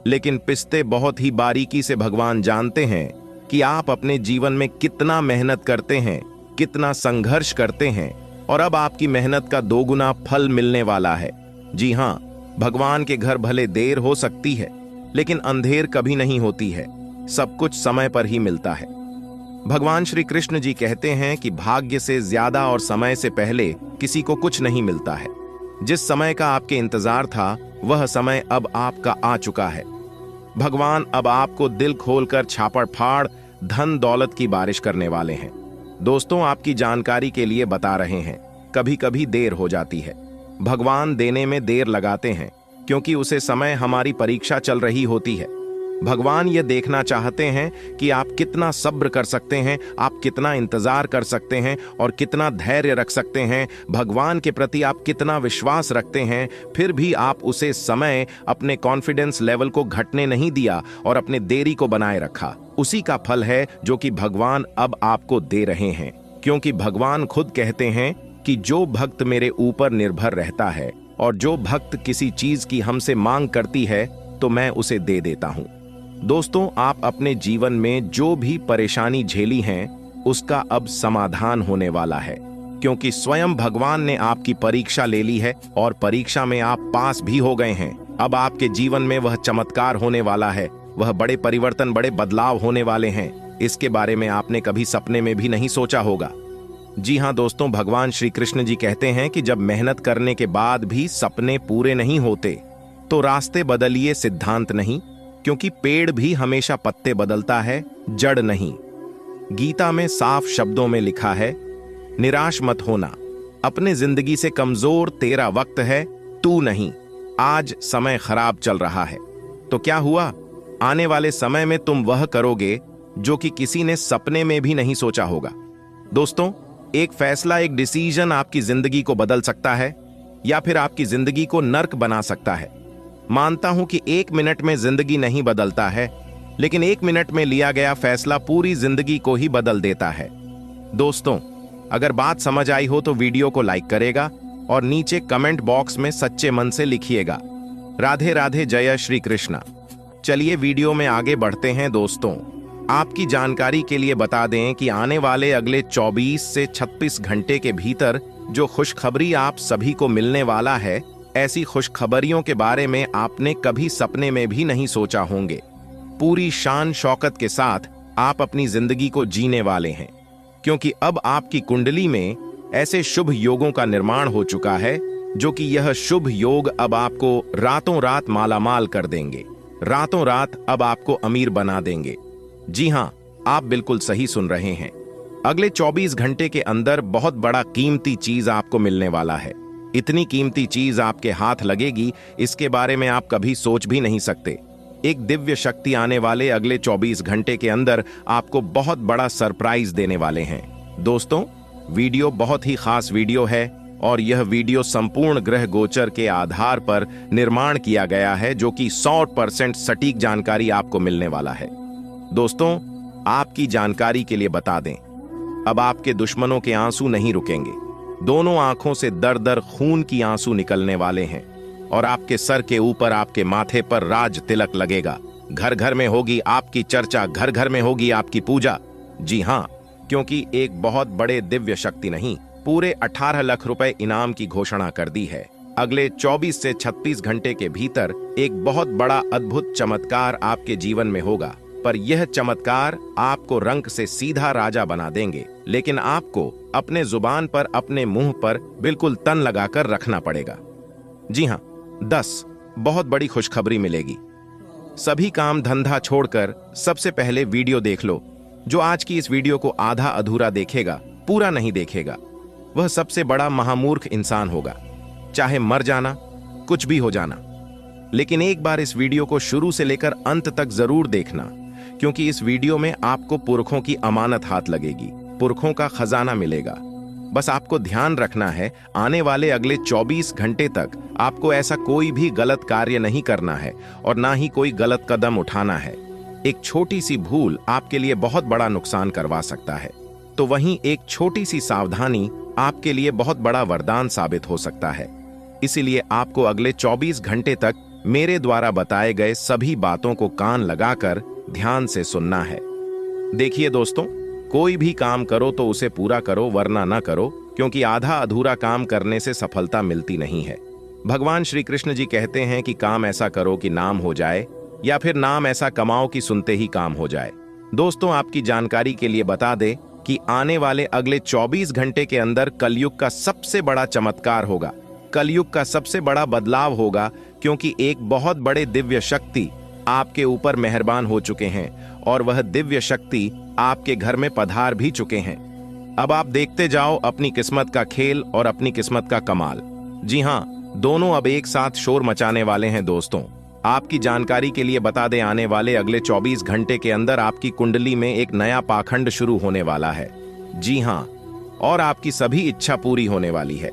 Speaker 1: लेकिन पिस्ते बहुत ही बारीकी से भगवान जानते हैं कि आप अपने जीवन में कितना मेहनत करते हैं, कितना संघर्ष करते हैं, और अब आपकी मेहनत का दोगुना फल मिलने वाला है। जी हां, भगवान के घर भले देर हो सकती है, लेकिन अंधेर कभी नहीं होती है। सब कुछ समय पर ही मिलता है। भगवान श्री कृष्ण जी कहते हैं कि भाग्य से ज्यादा और समय से पहले किसी को कुछ नहीं मिलता है। जिस समय का आपके इंतजार था, वह समय अब आपका आ चुका है। भगवान अब आपको दिल खोलकर छापड़ फाड़ धन दौलत की बारिश करने वाले हैं। दोस्तों, आपकी जानकारी के लिए बता रहे हैं, कभी कभी देर हो जाती है। भगवान देने में देर लगाते हैं, क्योंकि उसे समय हमारी परीक्षा चल रही होती है। भगवान ये देखना चाहते हैं कि आप कितना सब्र कर सकते हैं, आप कितना इंतजार कर सकते हैं और कितना धैर्य रख सकते हैं। भगवान के प्रति आप कितना विश्वास रखते हैं, फिर भी आप उसे समय अपने कॉन्फिडेंस लेवल को घटने नहीं दिया और अपने देरी को बनाए रखा। उसी का फल है जो कि भगवान अब आपको दे रहे हैं, क्योंकि भगवान खुद कहते हैं कि जो भक्त मेरे ऊपर निर्भर रहता है और जो भक्त किसी चीज की हमसे मांग करती है, तो मैं उसे दे देता हूं। दोस्तों, आप अपने जीवन में जो भी परेशानी झेली हैं, उसका अब समाधान होने वाला है, क्योंकि स्वयं भगवान ने आपकी परीक्षा ले ली है और परीक्षा में आप पास भी हो गए हैं। अब आपके जीवन में वह चमत्कार होने वाला है, वह बड़े परिवर्तन, बड़े बदलाव होने वाले हैं। इसके बारे में आपने कभी सपने में भी नहीं सोचा होगा। जी हां दोस्तों, भगवान श्री कृष्ण जी कहते हैं कि जब मेहनत करने के बाद भी सपने पूरे नहीं होते, तो रास्ते बदलिए, सिद्धांत नहीं, क्योंकि पेड़ भी हमेशा पत्ते बदलता है, जड़ नहीं। गीता में साफ शब्दों में लिखा है, निराश मत होना, अपने जिंदगी से कमजोर तेरा वक्त है, तू नहीं। आज समय खराब चल रहा है, तो क्या हुआ? आने वाले समय में तुम वह करोगे जो कि किसी ने सपने में भी नहीं सोचा होगा। दोस्तों, एक फैसला, एक डिसीजन आपकी जिंदगी को बदल सकता है या फिर आपकी जिंदगी को नर्क बना सकता है। मानता हूं कि 1 मिनट में जिंदगी नहीं बदलता है, लेकिन 1 मिनट में लिया गया फैसला पूरी जिंदगी को ही बदल देता है। दोस्तों, अगर बात समझ आई हो तो वीडियो को लाइक करेगा और नीचे कमेंट बॉक्स में सच्चे मन से लिखिएगा, राधे राधे, जय श्री कृष्णा। चलिए वीडियो में आगे बढ़ते हैं। दोस्तों, आपकी जानकारी के लिए बता दें कि आने वाले अगले 24 से 36 घंटे के भीतर जो खुशखबरी आप सभी को मिलने वाला है, ऐसी खुशखबरियों के बारे में आपने कभी सपने में भी नहीं सोचा होंगे। पूरी शान शौकत के साथ आप अपनी जिंदगी को जीने वाले हैं, क्योंकि अब आपकी कुंडली में ऐसे शुभ योगों का निर्माण हो चुका है, जो कि यह शुभ योग अब आपको रातों रात मालामाल कर देंगे, रातों रात अब आपको अमीर बना देंगे। जी हां, आप बिल्कुल सही सुन रहे हैं। अगले 24 घंटे के अंदर बहुत बड़ा कीमती चीज आपको मिलने वाला है। इतनी कीमती चीज आपके हाथ लगेगी, इसके बारे में आप कभी सोच भी नहीं सकते। एक दिव्य शक्ति आने वाले अगले 24 घंटे के अंदर आपको बहुत बड़ा सरप्राइज देने वाले हैं। दोस्तों, वीडियो बहुत ही खास वीडियो है और यह वीडियो संपूर्ण ग्रह गोचर के आधार पर निर्माण किया गया है, जो कि 100% सटीक जानकारी आपको मिलने वाला है। दोस्तों, आपकी जानकारी के लिए बता दें, अब आपके दुश्मनों के आंसू नहीं रुकेंगे। दोनों आंखों से दर दर खून की आंसू निकलने वाले हैं और आपके सर के ऊपर, आपके माथे पर राज तिलक लगेगा। घर घर में होगी आपकी चर्चा, घर घर में होगी आपकी पूजा। जी हां, क्योंकि एक बहुत बड़े दिव्य शक्ति नहीं, पूरे 18 लाख रुपए इनाम की घोषणा कर दी है। अगले 24 से 36 घंटे के भीतर एक बहुत बड़ा अद्भुत चमत्कार आपके जीवन में होगा। पर यह चमत्कार आपको रंक से सीधा राजा बना देंगे, लेकिन आपको अपने जुबान पर, अपने मुंह पर बिल्कुल तन लगाकर रखना पड़ेगा। जी हां, 10 बहुत बड़ी खुशखबरी मिलेगी। सभी काम धंधा छोड़कर सबसे पहले वीडियो देख लो। जो आज की इस वीडियो को आधा अधूरा देखेगा, पूरा नहीं देखेगा, वह सबसे बड़ा महामूर्ख इंसान होगा। चाहे मर जाना, कुछ भी हो जाना, लेकिन एक बार इस वीडियो को शुरू से लेकर अंत तक जरूर देखना, क्योंकि इस वीडियो में आपको पुरखों की अमानत हाथ लगेगी, पुरखों का खजाना मिलेगा। बस आपको ध्यान रखना है, आने वाले अगले 24 घंटे तक आपको ऐसा कोई भी गलत कार्य नहीं करना है और ना ही कोई गलत कदम उठाना है। एक छोटी सी भूल आपके लिए बहुत बड़ा नुकसान करवा सकता है, तो वहीं एक छोटी सी सावधानी आपके लिए बहुत बड़ा वरदान साबित हो सकता है। इसीलिए आपको अगले 24 घंटे तक मेरे द्वारा बताए गए सभी बातों को कान लगाकर ध्यान से सुनना है। देखिए दोस्तों, कोई भी काम करो तो उसे पूरा करो, वरना ना करो, क्योंकि आधा अधूरा काम करने से सफलता मिलती नहीं है। भगवान श्री कृष्ण जी कहते हैं कि काम ऐसा करो कि नाम हो जाए, या फिर नाम ऐसा कमाओ कि सुनते ही काम हो जाए। दोस्तों, आपकी जानकारी के लिए बता दें कि आने वाले अगले 24 घंटे के अंदर कलयुग का सबसे बड़ा चमत्कार होगा, कलयुग का सबसे बड़ा बदलाव होगा, क्योंकि एक बहुत बड़े दिव्य शक्ति आपके ऊपर मेहरबान हो चुके हैं और वह दिव्य शक्ति आपके घर में पधार भी चुके हैं। अब आप देखते जाओ अपनी किस्मत का खेल और अपनी किस्मत का कमाल। जी हां, दोनों अब एक साथ शोर मचाने वाले हैं। दोस्तों, आपकी जानकारी के लिए बता दें, आने वाले अगले 24 घंटे के अंदर आपकी कुंडली में एक नया पाखंड शुरू होने वाला है। जी हां, और आपकी सभी इच्छा पूरी होने वाली है।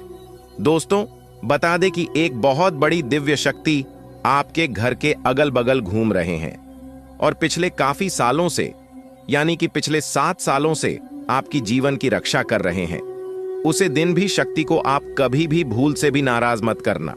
Speaker 1: दोस्तों, बता दें कि एक बहुत बड़ी दिव्य शक्ति आपके घर के अगल बगल घूम रहे हैं और पिछले काफी सालों से, यानी कि पिछले 7 सालों से आपकी जीवन की रक्षा कर रहे हैं। उसे दिन भी शक्ति को आप कभी भी भूल से भी नाराज मत करना,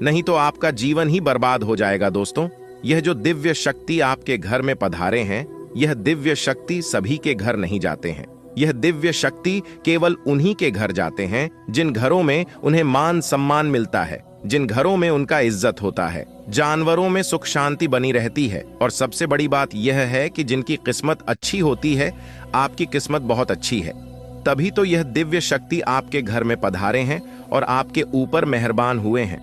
Speaker 1: नहीं तो आपका जीवन ही बर्बाद हो जाएगा। दोस्तों, यह जो दिव्य शक्ति आपके घर में पधारे हैं, यह दिव्य शक्ति सभी के घर नहीं जाते हैं। यह दिव्य शक्ति केवल उन्हीं के घर जाते हैं जिन घरों में उन्हें मान सम्मान मिलता है, जिन घरों में उनका इज्जत होता है, जानवरों में सुख शांति बनी रहती है, और सबसे बड़ी बात यह है कि जिनकी किस्मत अच्छी होती है। आपकी किस्मत बहुत अच्छी है, तभी तो यह दिव्य शक्ति आपके घर में पधारे हैं और आपके ऊपर मेहरबान हुए हैं।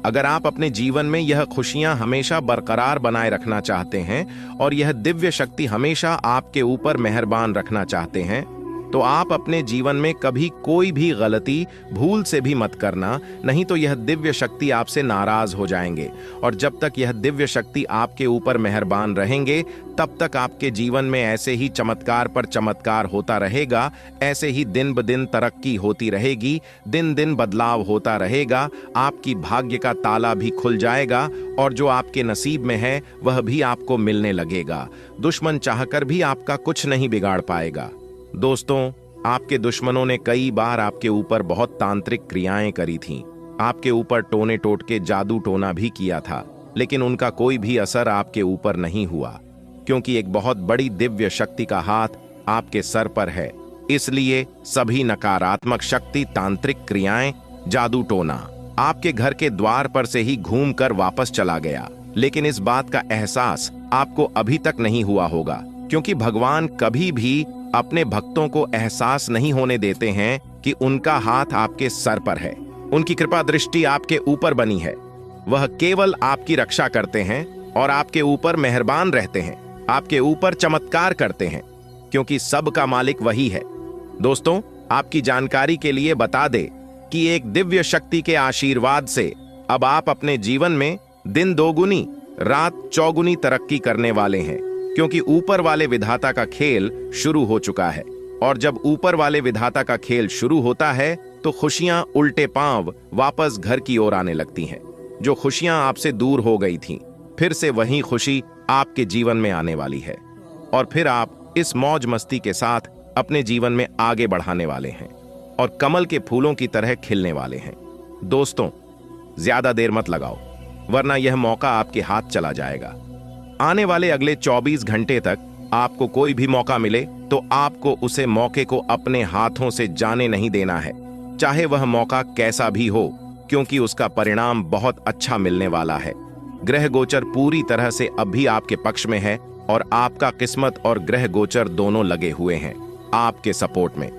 Speaker 1: अगर आप अपने जीवन में यह खुशियां हमेशा बरकरार बनाए रखना चाहते हैं और यह दिव्य शक्ति हमेशा आपके ऊपर मेहरबान रखना चाहते हैं, तो आप अपने जीवन में कभी कोई भी गलती भूल से भी मत करना, नहीं तो यह दिव्य शक्ति आपसे नाराज हो जाएंगे। और जब तक यह दिव्य शक्ति आपके ऊपर मेहरबान रहेंगे, तब तक आपके जीवन में ऐसे ही चमत्कार पर चमत्कार होता रहेगा, ऐसे ही दिन ब दिन तरक्की होती रहेगी, दिन दिन बदलाव होता रहेगा। आपकी भाग्य का ताला भी खुल जाएगा और जो आपके नसीब में है वह भी आपको मिलने लगेगा। दुश्मन चाहकर भी आपका कुछ नहीं बिगाड़ पाएगा। दोस्तों, आपके दुश्मनों ने कई बार आपके ऊपर बहुत तांत्रिक क्रियाएं करी थीं, आपके ऊपर टोने टोटके जादू टोना भी किया था, लेकिन उनका कोई भी असर आपके ऊपर नहीं हुआ, क्योंकि एक बहुत बड़ी दिव्य शक्ति का हाथ आपके सर पर है। इसलिए सभी नकारात्मक शक्ति, तांत्रिक क्रियाएं, जादू टोना आपके घर के द्वार पर से ही घूमकर वापस चला गया। लेकिन इस बात का एहसास आपको अभी तक नहीं हुआ होगा, क्योंकि भगवान कभी भी अपने भक्तों को एहसास नहीं होने देते हैं कि उनका हाथ आपके सर पर है। उनकी कृपा दृष्टि आपके ऊपर बनी है। वह केवल आपकी रक्षा करते हैं और आपके ऊपर मेहरबान रहते हैं, आपके ऊपर चमत्कार करते हैं, क्योंकि सबका मालिक वही है। दोस्तों, आपकी जानकारी के लिए बता दे कि एक दिव्य शक्ति के आशीर्वाद से अब आप अपने जीवन में दिन दोगुनी रात चौगुनी तरक्की करने वाले हैं, क्योंकि ऊपर वाले विधाता का खेल शुरू हो चुका है। और जब ऊपर वाले विधाता का खेल शुरू होता है तो खुशियां उल्टे पांव वापस घर की ओर आने लगती हैं। जो खुशियां आपसे दूर हो गई थीं, फिर से वही खुशी आपके जीवन में आने वाली है और फिर आप इस मौज मस्ती के साथ अपने जीवन में आगे बढ़ाने वाले हैं और कमल के फूलों की तरह खिलने वाले हैं। दोस्तों, ज्यादा देर मत लगाओ, वरना यह मौका आपके हाथ चला जाएगा। आने वाले अगले 24 घंटे तक आपको कोई भी मौका मिले तो आपको उसे मौके को अपने हाथों से जाने नहीं देना है, चाहे वह मौका कैसा भी हो, क्योंकि उसका परिणाम बहुत अच्छा मिलने वाला है। ग्रह गोचर पूरी तरह से अब भी आपके पक्ष में है और आपका किस्मत और ग्रह गोचर दोनों लगे हुए हैं आपके सपोर्ट में।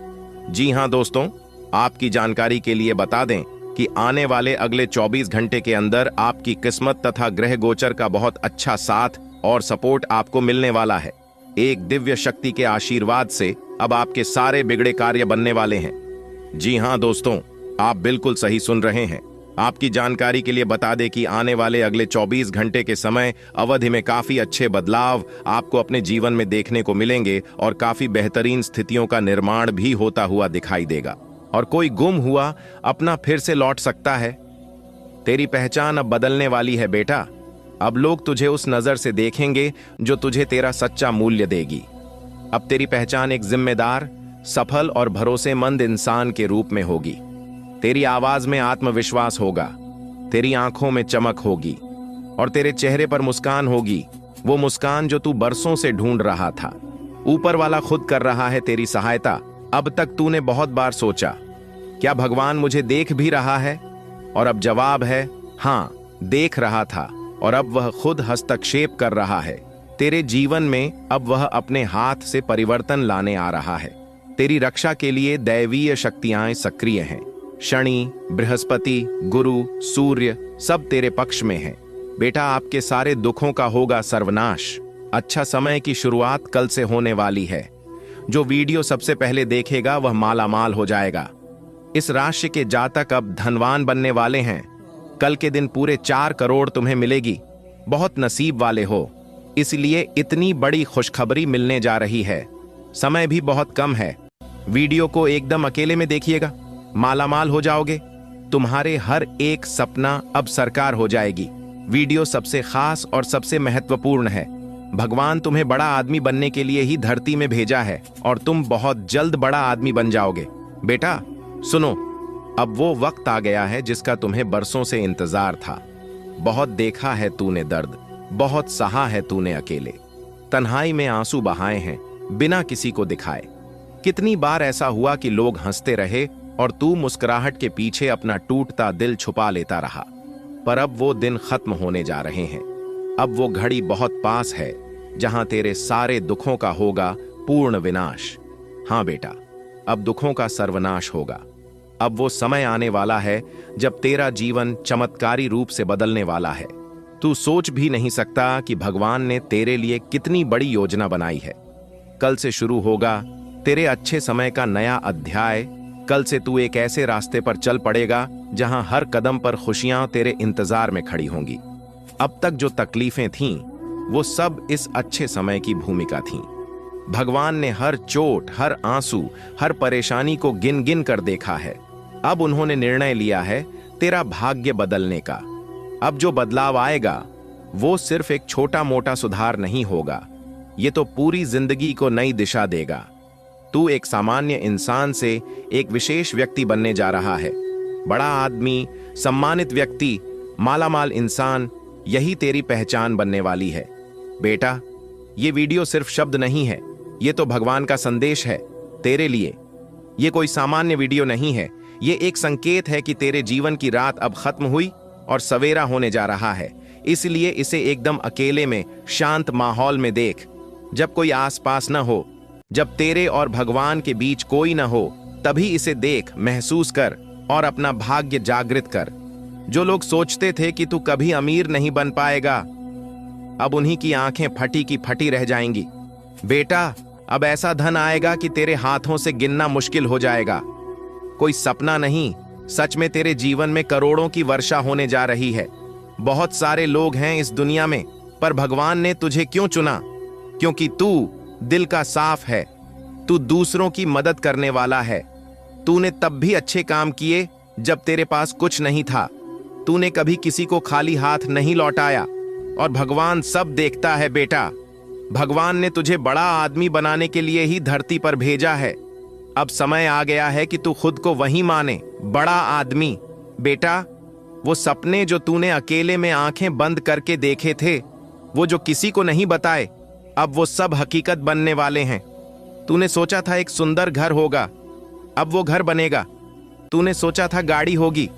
Speaker 1: जी हां दोस्तों, आपकी जानकारी के लिए बता दें कि आने वाले अगले 24 घंटे के अंदर आपकी किस्मत तथा ग्रह गोचर का बहुत अच्छा साथ और सपोर्ट आपको मिलने वाला है। एक दिव्य शक्ति के आशीर्वाद से अब आपके सारे बिगड़े कार्य बनने वाले हैं। जी हां दोस्तों, आप बिल्कुल सही सुन रहे हैं। आपकी जानकारी के लिए बता दें कि आने वाले अगले 24 घंटे के समय अवधि में काफी अच्छे बदलाव आपको अपने जीवन में देखने को मिलेंगे और काफी बेहतरीन स्थितियों का निर्माण भी होता हुआ दिखाई देगा और कोई गुम हुआ अपना फिर से लौट सकता है। तेरी पहचान अब बदलने वाली है बेटा। अब लोग तुझे उस नजर से देखेंगे जो तुझे तेरा सच्चा मूल्य देगी। अब तेरी पहचान एक जिम्मेदार, सफल और भरोसेमंद इंसान के रूप में होगी। तेरी आवाज में आत्मविश्वास होगा, तेरी आंखों में चमक होगी और तेरे चेहरे पर मुस्कान होगी, वो मुस्कान जो तू बरसों से ढूंढ रहा था। ऊपर वाला खुद कर रहा है तेरी सहायता। अब तक तूने बहुत बार सोचा, क्या भगवान मुझे देख भी रहा है? और अब जवाब है हां, देख रहा था और अब वह खुद हस्तक्षेप कर रहा है तेरे जीवन में। अब वह अपने हाथ से परिवर्तन लाने आ रहा है। तेरी रक्षा के लिए दैवीय शक्तियां सक्रिय हैं। शनि, बृहस्पति, गुरु, सूर्य सब तेरे पक्ष में हैं। बेटा, आपके सारे दुखों का होगा सर्वनाश। अच्छा समय की शुरुआत कल से होने वाली है। जो वीडियो सबसे पहले देखेगा वह मालामाल हो जाएगा। इस राशि के जातक अब धनवान बनने वाले हैं। कल के दिन पूरे 4 करोड़ तुम्हें मिलेगी। बहुत नसीब वाले हो, इसलिए इतनी बड़ी खुशखबरी मिलने जा रही है। समय भी बहुत कम है। वीडियो को एकदम अकेले में देखिएगा, मालामाल हो जाओगे। तुम्हारे हर एक सपना अब साकार हो जाएगी। वीडियो सबसे खास और सबसे महत्वपूर्ण है। भगवान तुम्हें बड़ा आदमी बनने के लिए ही धरती में भेजा है और तुम बहुत जल्द बड़ा आदमी बन जाओगे। बेटा सुनो, अब वो वक्त आ गया है जिसका तुम्हें बरसों से इंतजार था। बहुत देखा है तूने दर्द, बहुत सहा है तूने अकेले, तन्हाई में आंसू बहाए हैं बिना किसी को दिखाए। कितनी बार ऐसा हुआ कि लोग हंसते रहे और तू मुस्कुराहट के पीछे अपना टूटता दिल छुपा लेता रहा। पर अब वो दिन खत्म होने जा रहे हैं। अब वो घड़ी बहुत पास है जहां तेरे सारे दुखों का होगा पूर्ण विनाश। हां बेटा, अब दुखों का सर्वनाश होगा। अब वो समय आने वाला है जब तेरा जीवन चमत्कारी रूप से बदलने वाला है। तू सोच भी नहीं सकता कि भगवान ने तेरे लिए कितनी बड़ी योजना बनाई है। कल से शुरू होगा तेरे अच्छे समय का नया अध्याय। कल से तू एक ऐसे रास्ते पर चल पड़ेगा जहां हर कदम पर खुशियां तेरे इंतजार में खड़ी होंगी। अब तक जो तकलीफें थीं, वो सब इस अच्छे समय की भूमिका थीं। भगवान ने हर चोट, हर आंसू, हर परेशानी को गिन गिन कर देखा है। अब उन्होंने निर्णय लिया है तेरा भाग्य बदलने का। अब जो बदलाव आएगा वो सिर्फ एक छोटा मोटा सुधार नहीं होगा, ये तो पूरी जिंदगी को नई दिशा देगा। तू एक सामान्य इंसान से एक विशेष व्यक्ति बनने जा रहा है। बड़ा आदमी, सम्मानित व्यक्ति, मालामाल इंसान, यही तेरी पहचान बनने वाली है। बेटा, ये वीडियो सिर्फ शब्द नहीं है, ये तो भगवान का संदेश है तेरे लिए। ये कोई सामान्य वीडियो नहीं है, ये एक संकेत है कि तेरे जीवन की रात अब खत्म हुई और सवेरा होने जा रहा है। इसलिए इसे एकदम अकेले में, शांत माहौल में देख। जब कोई आसपास न हो, जब तेरे और भगवान के बीच कोई न हो, तभी इसे देख, महसूस कर और अपना भाग्य जागृत कर। जो लोग सोचते थे कि तू कभी अमीर नहीं बन पाएगा, अब उन्हीं की आंखें फटी की फटी रह जाएंगी। बेटा, अब ऐसा धन आएगा कि तेरे हाथों से गिनना मुश्किल हो जाएगा। कोई सपना नहीं, सच में तेरे जीवन में करोड़ों की वर्षा होने जा रही है। बहुत सारे लोग हैं इस दुनिया में, पर भगवान ने तुझे क्यों चुना? क्योंकि तू दिल का साफ है, तू दूसरों की मदद करने वाला है। तूने तब भी अच्छे काम किए जब तेरे पास कुछ नहीं था। तूने कभी किसी को खाली हाथ नहीं लौटाया और भगवान सब देखता है बेटा। भगवान ने तुझे बड़ा आदमी बनाने के लिए ही धरती पर भेजा है। अब समय आ गया है कि तू खुद को वही माने, बड़ा आदमी। बेटा, वो सपने जो तूने अकेले में आंखें बंद करके देखे थे, वो जो किसी को नहीं बताए, अब वो सब हकीकत बनने वाले हैं। तूने सोचा था एक सुंदर घर होगा, अब वो घर बनेगा। तूने सोचा था गाड़ी होगी,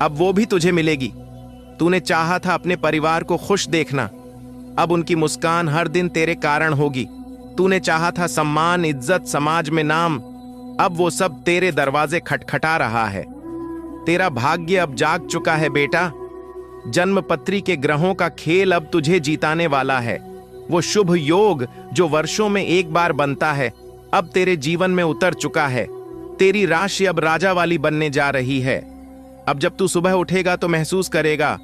Speaker 1: अब वो भी तुझे मिलेगी। तूने चाहा था अपने परिवार को खुश देखना, अब उनकी मुस्कान हर दिन तेरे कारण होगी। तूने चाहा था सम्मान, इज्जत, समाज में नाम, अब वो सब तेरे दरवाजे खटखटा रहा है। तेरा भाग्य अब जाग चुका है बेटा। जन्मपत्री के ग्रहों का खेल अब तुझे जीताने वाला है। वो शुभ योग जो वर्षों में एक बार बनता है, अब तेरे जीवन में उतर चुका है। तेरी राशि अब राजा वाली बनने जा रही है। अब जब तू सुबह उठेगा तो महसूस करेगा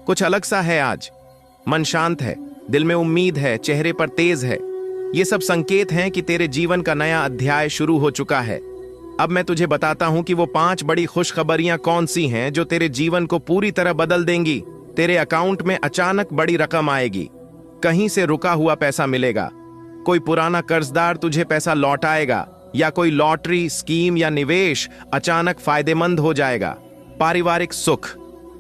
Speaker 1: कुछ अलग सा है आज। मन शांत है, दिल में उम्मीद है, चेहरे पर तेज है। ये सब संकेत हैं कि तेरे जीवन का नया अध्याय शुरू हो चुका है। अब मैं तुझे बताता हूं कि वो 5 बड़ी खुशखबरियां कौन सी हैं जो तेरे जीवन को पूरी तरह बदल देंगी। तेरे अकाउंट में अचानक बड़ी रकम आएगी, कहीं से रुका हुआ पैसा मिलेगा, कोई पुराना कर्जदार तुझे पैसा लौटाएगा, या कोई लॉटरी स्कीम या निवेश अचानक फायदेमंद हो जाएगा। पारिवारिक सुख,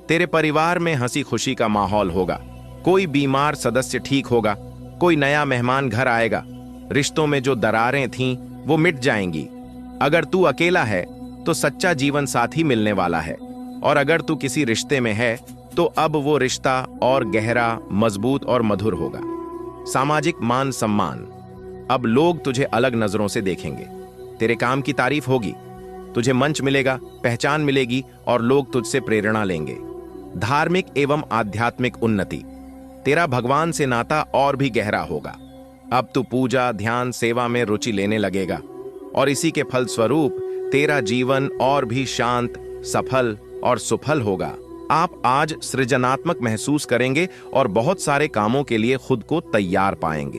Speaker 1: तेरे परिवार में हंसी खुशी का माहौल होगा। कोई बीमार सदस्य ठीक होगा, कोई नया मेहमान घर आएगा। रिश्तों में जो दरारें थीं वो मिट जाएंगी। अगर तू अकेला है तो सच्चा जीवन साथी मिलने वाला है, और अगर तू किसी रिश्ते में है तो अब वो रिश्ता और गहरा, मजबूत और मधुर होगा। सामाजिक मान सम्मान, अब लोग तुझे अलग नजरों से देखेंगे। तेरे काम की तारीफ होगी, तुझे मंच मिलेगा, पहचान मिलेगी और लोग तुझसे प्रेरणा लेंगे। धार्मिक एवं आध्यात्मिक उन्नति, तेरा भगवान से नाता और भी गहरा होगा। अब तू पूजा, ध्यान, सेवा में रुचि लेने लगेगा, और इसी के फलस्वरूप तेरा जीवन और भी शांत, सफल और सुफल होगा। आप आज सृजनात्मक महसूस करेंगे और बहुत सारे कामों के लिए खुद को तैयार पाएंगे।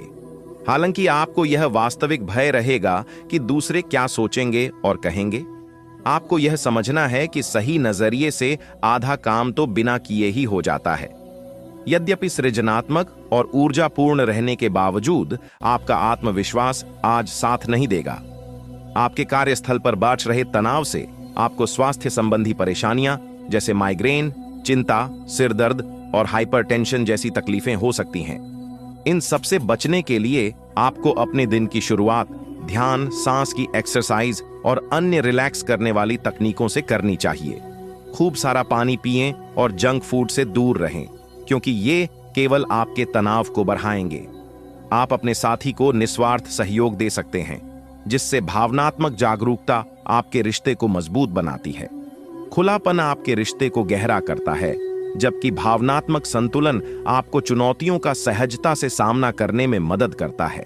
Speaker 1: हालांकि आपको यह वास्तविक भय रहेगा कि दूसरे क्या सोचेंगे और कहेंगे। आपको यह समझना है कि सही नजरिए से आधा काम तो बिना किए ही हो जाता है। यद्यपि सृजनात्मक और ऊर्जापूर्ण रहने के बावजूद आपका आत्मविश्वास आज साथ नहीं देगा। आपके कार्यस्थल पर बढ़ रहे तनाव से आपको स्वास्थ्य संबंधी परेशानियां जैसे माइग्रेन, चिंता, सिर दर्द और हाइपरटेंशन जैसी तकलीफें हो सकती हैं। इन सब से बचने के लिए आपको अपने दिन की शुरुआत ध्यान, सांस की एक्सरसाइज और अन्य रिलैक्स करने वाली तकनीकों से करनी चाहिए। खूब सारा पानी पिएं और जंक फूड से दूर रहें, क्योंकि ये केवल आपके तनाव को बढ़ाएंगे। आप अपने साथी को निस्वार्थ सहयोग दे सकते हैं, जिससे भावनात्मक जागरूकता आपके रिश्ते को मजबूत बनाती है। खुलापन आपके रिश्ते को गहरा करता है, जबकि भावनात्मक संतुलन आपको चुनौतियों का सहजता से सामना करने में मदद करता है।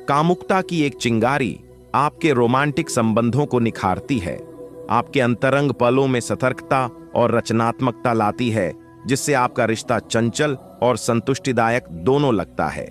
Speaker 1: कामुकता की एक चिंगारी आपके रोमांटिक संबंधों को निखारती है, आपके अंतरंग पलों में सतर्कता और रचनात्मकता लाती है, जिससे आपका रिश्ता चंचल और संतुष्टिदायक दोनों लगता है।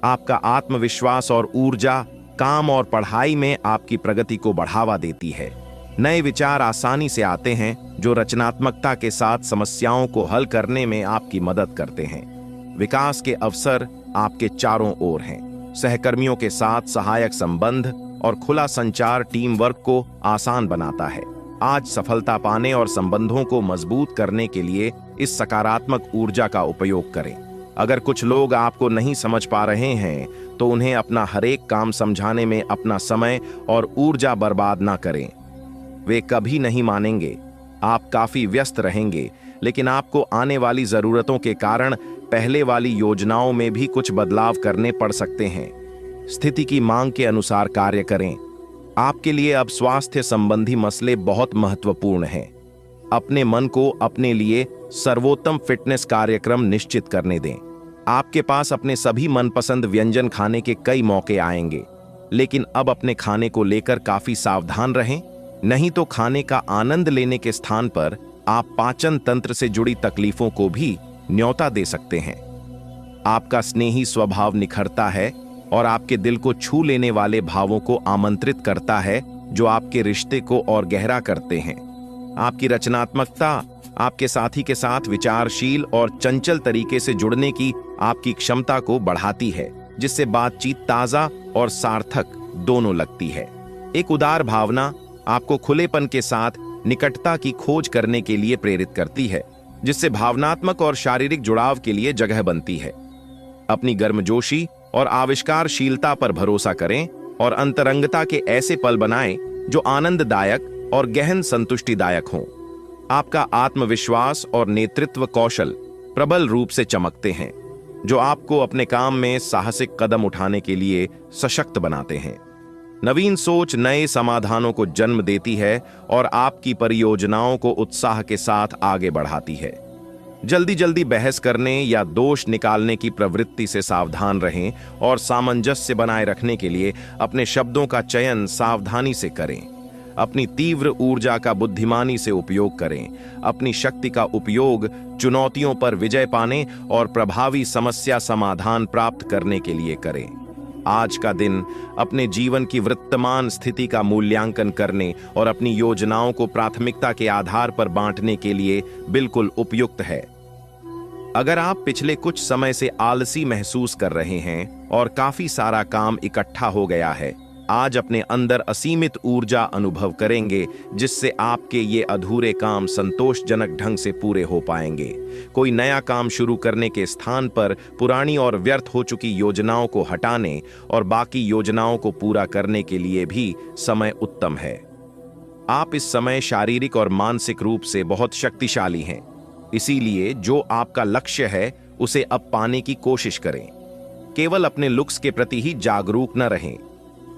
Speaker 1: आपका आत्मविश्वास और ऊर्जा काम और पढ़ाई में आपकी प्रगति को बढ़ावा देती है। नए विचार आसानी से आते हैं, जो रचनात्मकता के साथ समस्याओं को हल करने में आपकी मदद करते हैं। विकास के अवसर आपके चारों ओर हैं। सहकर्मियों के साथ सहायक संबंध और खुला संचार टीम वर्क को आसान बनाता है। आज सफलता पाने और संबंधों को मजबूत करने के लिए इस सकारात्मक ऊर्जा का उपयोग करें। अगर कुछ लोग आपको नहीं समझ पा रहे हैं तो उन्हें अपना हर एक काम समझाने में अपना समय और ऊर्जा बर्बाद ना करें। वे कभी नहीं मानेंगे। आप काफी व्यस्त रहेंगे, लेकिन आपको आने वाली जरूरतों के कारण पहले वाली योजनाओं में भी कुछ बदलाव करने पड़ सकते हैं। स्थिति की मांग के अनुसार कार्य करें। आपके लिए अब स्वास्थ्य संबंधी मसले बहुत महत्वपूर्ण हैं। अपने मन को अपने लिए सर्वोत्तम फिटनेस कार्यक्रम निश्चित करने दें। आपके पास अपने सभी मनपसंद व्यंजन खाने के कई मौके आएंगे, लेकिन अब अपने खाने को लेकर काफी सावधान रहें, नहीं तो खाने का आनंद लेने के स्थान पर आप पाचन तंत्र से जुड़ी तकलीफों को भी न्योता दे सकते हैं। आपका स्नेही स्वभाव निखरता है और आपके दिल को छू लेने वाले भावों को आमंत्रित करता है, जो आपके रिश्ते को और गहरा करते हैं। आपकी रचनात्मकता आपके साथी के साथ विचारशील और चंचल तरीके से जुड़ने की आपकी क्षमता को बढ़ाती है, जिससे बातचीत ताजा और सार्थक दोनों लगती है। एक उदार भावना आपको खुलेपन के साथ निकटता की खोज करने के लिए प्रेरित करती है, जिससे भावनात्मक और शारीरिक जुड़ाव के लिए जगह बनती है। अपनी गर्मजोशी और आविष्कारशीलता पर भरोसा करें और अंतरंगता के ऐसे पल बनाएं जो आनंददायक और गहन संतुष्टिदायक हों। आपका आत्मविश्वास और नेतृत्व कौशल प्रबल रूप से चमकते हैं, जो आपको अपने काम में साहसिक कदम उठाने के लिए सशक्त बनाते हैं। नवीन सोच नए समाधानों को जन्म देती है और आपकी परियोजनाओं को उत्साह के साथ आगे बढ़ाती है। जल्दी जल्दी बहस करने या दोष निकालने की प्रवृत्ति से सावधान रहें और सामंजस्य बनाए रखने के लिए अपने शब्दों का चयन सावधानी से करें। अपनी तीव्र ऊर्जा का बुद्धिमानी से उपयोग करें। अपनी शक्ति का उपयोग चुनौतियों पर विजय पाने और प्रभावी समस्या समाधान प्राप्त करने के लिए करें। आज का दिन अपने जीवन की वर्तमान स्थिति का मूल्यांकन करने और अपनी योजनाओं को प्राथमिकता के आधार पर बांटने के लिए बिल्कुल उपयुक्त है। अगर आप पिछले कुछ समय से आलसी महसूस कर रहे हैं और काफी सारा काम इकट्ठा हो गया है, आज अपने अंदर असीमित ऊर्जा अनुभव करेंगे, जिससे आपके ये अधूरे काम संतोषजनक ढंग से पूरे हो पाएंगे। कोई नया काम शुरू करने के स्थान पर पुरानी और व्यर्थ हो चुकी योजनाओं को हटाने और बाकी योजनाओं को पूरा करने के लिए भी समय उत्तम है। आप इस समय शारीरिक और मानसिक रूप से बहुत शक्तिशाली हैं, इसीलिए जो आपका लक्ष्य है उसे अब पाने की कोशिश करें। केवल अपने लुक्स के प्रति ही जागरूक न रहें।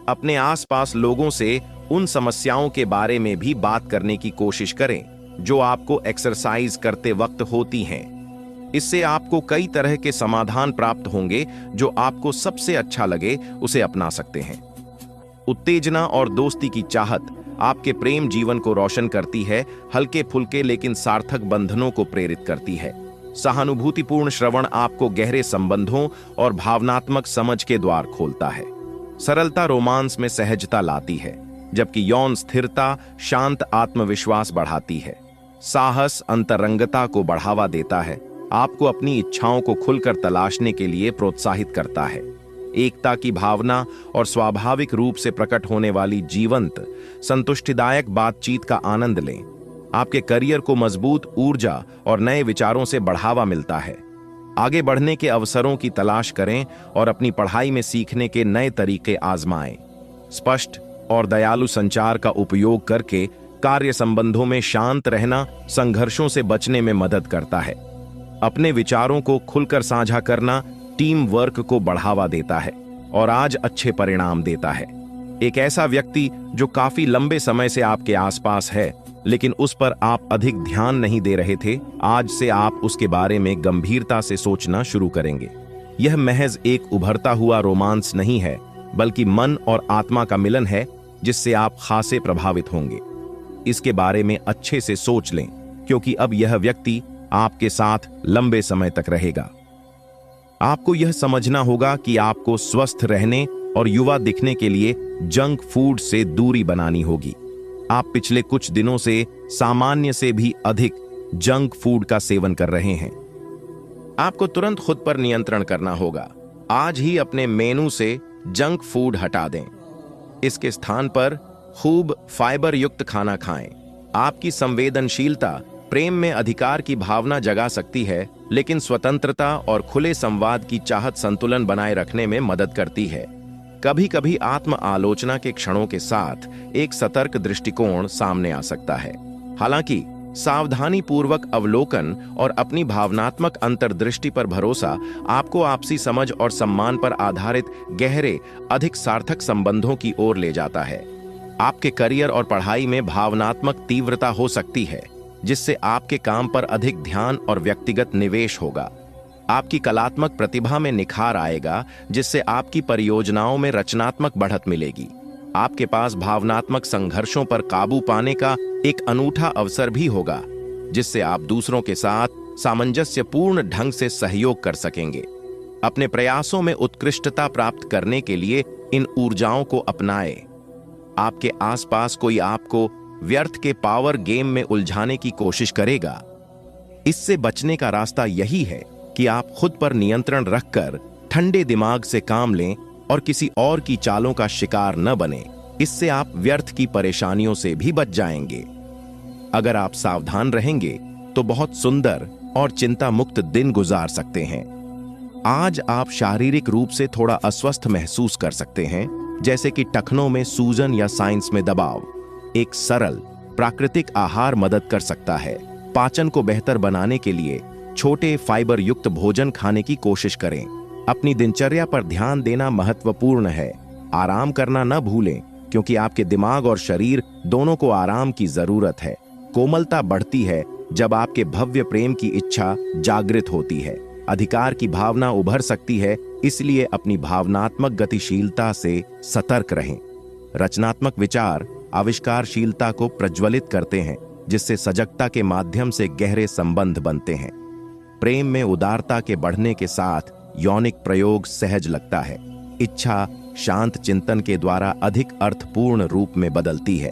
Speaker 1: अपने आसपास लोगों से उन समस्याओं के बारे में भी बात करने की कोशिश करें जो आपको एक्सरसाइज करते वक्त होती हैं। इससे आपको कई तरह के समाधान प्राप्त होंगे, जो आपको सबसे अच्छा लगे उसे अपना सकते हैं। उत्तेजना और दोस्ती की चाहत आपके प्रेम जीवन को रोशन करती है, हल्के फुल्के लेकिन सार्थक बंधनों को प्रेरित करती है। सहानुभूतिपूर्ण श्रवण आपको गहरे संबंधों और भावनात्मक समझ के द्वार खोलता है। सरलता रोमांस में सहजता लाती है, जबकि यौन स्थिरता शांत आत्मविश्वास बढ़ाती है। साहस अंतरंगता को बढ़ावा देता है, आपको अपनी इच्छाओं को खुलकर तलाशने के लिए प्रोत्साहित करता है। एकता की भावना और स्वाभाविक रूप से प्रकट होने वाली जीवंत संतुष्टिदायक बातचीत का आनंद लें। आपके करियर को मजबूत ऊर्जा और नए विचारों से बढ़ावा मिलता है। आगे बढ़ने के अवसरों की तलाश करें और अपनी पढ़ाई में सीखने के नए तरीके आजमाएं। स्पष्ट और दयालु संचार का उपयोग करके कार्य संबंधों में शांत रहना संघर्षों से बचने में मदद करता है। अपने विचारों को खुलकर साझा करना टीम वर्क को बढ़ावा देता है और आज अच्छे परिणाम देता है। एक ऐसा व्यक्ति जो काफी लंबे समय से आपके आसपास है, लेकिन उस पर आप अधिक ध्यान नहीं दे रहे थे, आज से आप उसके बारे में गंभीरता से सोचना शुरू करेंगे। यह महज एक उभरता हुआ रोमांस नहीं है, बल्कि मन और आत्मा का मिलन है, जिससे आप खासे प्रभावित होंगे। इसके बारे में अच्छे से सोच लें, क्योंकि अब यह व्यक्ति आपके साथ लंबे समय तक रहेगा। आपको यह समझना होगा कि आपको स्वस्थ रहने और युवा दिखने के लिए जंक फूड से दूरी बनानी होगी। आप पिछले कुछ दिनों से सामान्य से भी अधिक जंक फूड का सेवन कर रहे हैं। आपको तुरंत खुद पर नियंत्रण करना होगा। आज ही अपने मेनू से जंक फूड हटा दें। इसके स्थान पर खूब फाइबर युक्त खाना खाएं। आपकी संवेदनशीलता प्रेम में अधिकार की भावना जगा सकती है, लेकिन स्वतंत्रता और खुले संवाद की चाहत संतुलन बनाए रखने में मदद करती है। कभी कभी आत्म आलोचना के क्षणों के साथ एक सतर्क दृष्टिकोण सामने आ सकता है। हालांकि सावधानी पूर्वक अवलोकन और अपनी भावनात्मक अंतर्दृष्टि पर भरोसा आपको आपसी समझ और सम्मान पर आधारित गहरे, अधिक सार्थक संबंधों की ओर ले जाता है। आपके करियर और पढ़ाई में भावनात्मक तीव्रता हो सकती है, जिससे आपके काम पर अधिक ध्यान और व्यक्तिगत निवेश होगा। आपकी कलात्मक प्रतिभा में निखार आएगा, जिससे आपकी परियोजनाओं में रचनात्मक बढ़त मिलेगी। आपके पास भावनात्मक संघर्षों पर काबू पाने का एक अनूठा अवसर भी होगा, जिससे आप दूसरों के साथ सामंजस्यपूर्ण ढंग से सहयोग कर सकेंगे। अपने प्रयासों में उत्कृष्टता प्राप्त करने के लिए इन ऊर्जाओं को अपनाएं। आपके आसपास कोई आपको व्यर्थ के पावर गेम में उलझाने की कोशिश करेगा। इससे बचने का रास्ता यही है कि आप खुद पर नियंत्रण रखकर ठंडे दिमाग से काम लें और किसी और की चालों का शिकार न बने। इससे आप व्यर्थ की परेशानियों से भी बच जाएंगे। अगर आप सावधान रहेंगे तो बहुत सुंदर और चिंता मुक्त दिन गुजार सकते हैं। आज आप शारीरिक रूप से थोड़ा अस्वस्थ महसूस कर सकते हैं, जैसे कि टखनों में सूजन या साइंस में दबाव। एक सरल प्राकृतिक आहार मदद कर सकता है। पाचन को बेहतर बनाने के लिए छोटे फाइबर युक्त भोजन खाने की कोशिश करें। अपनी दिनचर्या पर ध्यान देना महत्वपूर्ण है। आराम करना न भूलें, क्योंकि आपके दिमाग और शरीर दोनों को आराम की जरूरत है। कोमलता बढ़ती है जब आपके भव्य प्रेम की इच्छा जागृत होती है। अधिकार की भावना उभर सकती है, इसलिए अपनी भावनात्मक गतिशीलता से सतर्क रहें। रचनात्मक विचार आविष्कारशीलता को प्रज्वलित करते हैं, जिससे सजगता के माध्यम से गहरे संबंध बनते हैं। प्रेम में उदारता के बढ़ने के साथ यौनिक प्रयोग सहज लगता है। इच्छा शांत चिंतन के द्वारा अधिक अर्थपूर्ण रूप में बदलती है।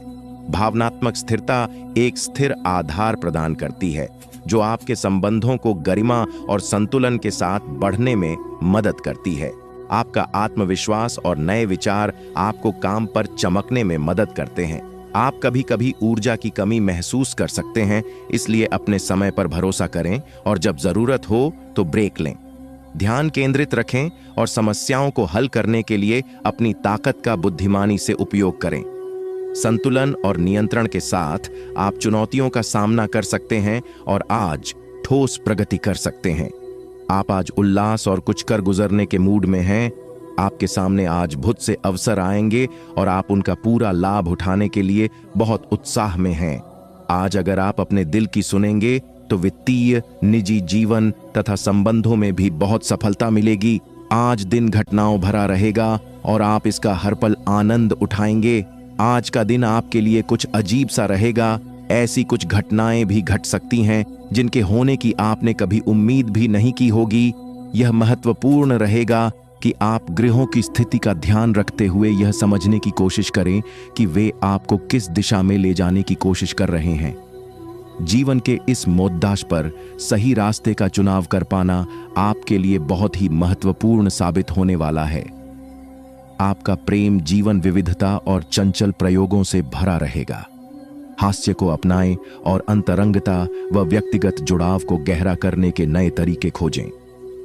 Speaker 1: भावनात्मक स्थिरता एक स्थिर आधार प्रदान करती है, जो आपके संबंधों को गरिमा और संतुलन के साथ बढ़ने में मदद करती है। आपका आत्मविश्वास और नए विचार आपको काम पर चमकने में मदद करते हैं। आप कभी कभी ऊर्जा की कमी महसूस कर सकते हैं, इसलिए अपने समय पर भरोसा करें और जब जरूरत हो तो ब्रेक लें। ध्यान केंद्रित रखें और समस्याओं को हल करने के लिए अपनी ताकत का बुद्धिमानी से उपयोग करें। संतुलन और नियंत्रण के साथ आप चुनौतियों का सामना कर सकते हैं और आज ठोस प्रगति कर सकते हैं। आप आज उल्लास और कुछ कर गुजरने के मूड में हैं। आपके सामने आज बहुत से अवसर आएंगे और आप उनका पूरा लाभ उठाने के लिए बहुत उत्साह में हैं। आज अगर आप अपने दिल की सुनेंगे तो वित्तीय, निजी जीवन तथा संबंधों में भी बहुत सफलता मिलेगी। आज दिन घटनाओं भरा रहेगा और आप इसका हर पल आनंद उठाएंगे। आज का दिन आपके लिए कुछ अजीब सा रहेगा। ऐसी कुछ घटनाएं भी घट सकती हैं जिनके होने की आपने कभी उम्मीद भी नहीं की होगी। यह महत्वपूर्ण रहेगा कि आप ग्रहों की स्थिति का ध्यान रखते हुए यह समझने की कोशिश करें कि वे आपको किस दिशा में ले जाने की कोशिश कर रहे हैं। जीवन के इस मोद्दाश पर सही रास्ते का चुनाव कर पाना आपके लिए बहुत ही महत्वपूर्ण साबित होने वाला है। आपका प्रेम जीवन विविधता और चंचल प्रयोगों से भरा रहेगा। हास्य को अपनाएं और अंतरंगता व व्यक्तिगत जुड़ाव को गहरा करने के नए तरीके खोजें।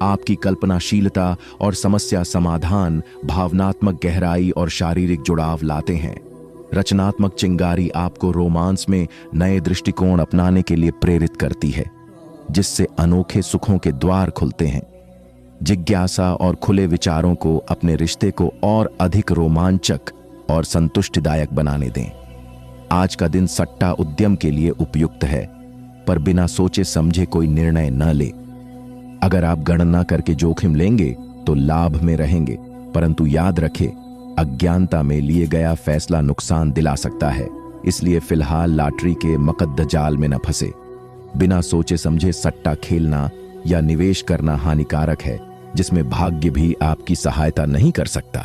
Speaker 1: आपकी कल्पनाशीलता और समस्या समाधान भावनात्मक गहराई और शारीरिक जुड़ाव लाते हैं। रचनात्मक चिंगारी आपको रोमांस में नए दृष्टिकोण अपनाने के लिए प्रेरित करती है, जिससे अनोखे सुखों के द्वार खुलते हैं। जिज्ञासा और खुले विचारों को अपने रिश्ते को और अधिक रोमांचक और संतुष्टिदायक बनाने दें। आज का दिन सट्टा उद्यम के लिए उपयुक्त है, पर बिना सोचे समझे कोई निर्णय न ले। अगर आप गणना करके जोखिम लेंगे तो लाभ में रहेंगे, परंतु याद रखें, अज्ञानता में लिए गया फैसला नुकसान दिला सकता है। इसलिए फिलहाल लॉटरी के मकद्दजाल में न फंसे। बिना सोचे समझे सट्टा खेलना या निवेश करना हानिकारक है, जिसमें भाग्य भी आपकी सहायता नहीं कर सकता।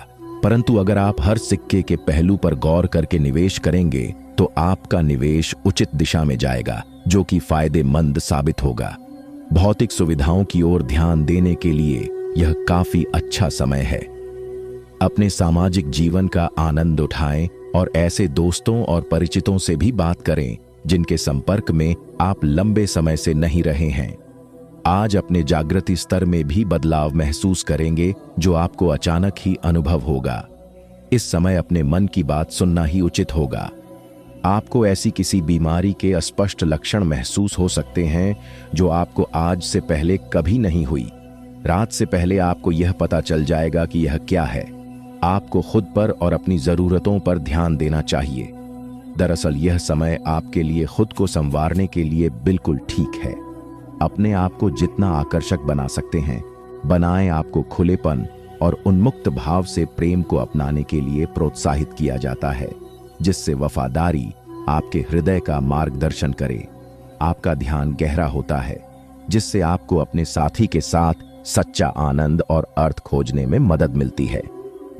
Speaker 1: परंतु अगर आप हर सिक्के के पहलू पर गौर करके निवेश करेंगे तो आपका निवेश उचित दिशा में जाएगा, जो कि फायदेमंद साबित होगा। भौतिक सुविधाओं की ओर ध्यान देने के लिए यह काफी अच्छा समय है। अपने सामाजिक जीवन का आनंद उठाएं और ऐसे दोस्तों और परिचितों से भी बात करें जिनके संपर्क में आप लंबे समय से नहीं रहे हैं। आज अपने जागृति स्तर में भी बदलाव महसूस करेंगे, जो आपको अचानक ही अनुभव होगा। इस समय अपने मन की बात सुनना ही उचित होगा। आपको ऐसी किसी बीमारी के अस्पष्ट लक्षण महसूस हो सकते हैं जो आपको आज से पहले कभी नहीं हुई। रात से पहले आपको यह पता चल जाएगा कि यह क्या है। आपको खुद पर और अपनी जरूरतों पर ध्यान देना चाहिए। दरअसल यह समय आपके लिए खुद को संवारने के लिए बिल्कुल ठीक है। अपने आप को जितना आकर्षक बना सकते हैं बनाएं। आपको खुलेपन और उन्मुक्त भाव से प्रेम को अपनाने के लिए प्रोत्साहित किया जाता है, जिससे वफादारी आपके हृदय का मार्गदर्शन करे। आपका ध्यान गहरा होता है, जिससे आपको अपने साथी के साथ सच्चा आनंद और अर्थ खोजने में मदद मिलती है।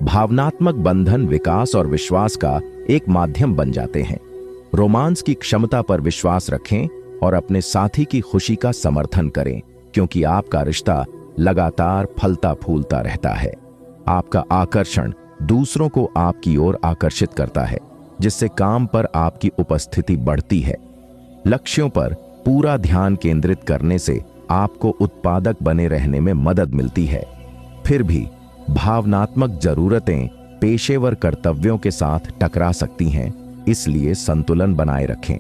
Speaker 1: भावनात्मक बंधन विकास और विश्वास का एक माध्यम बन जाते हैं। रोमांस की क्षमता पर विश्वास रखें और अपने साथी की खुशी का समर्थन करें, क्योंकि आपका रिश्ता लगातार फलता फूलता रहता है। आपका आकर्षण दूसरों को आपकी ओर आकर्षित करता है, जिससे काम पर आपकी उपस्थिति बढ़ती है। लक्ष्यों पर पूरा ध्यान केंद्रित करने से आपको उत्पादक बने रहने में मदद मिलती है। फिर भी भावनात्मक जरूरतें पेशेवर कर्तव्यों के साथ टकरा सकती हैं, इसलिए संतुलन बनाए रखें।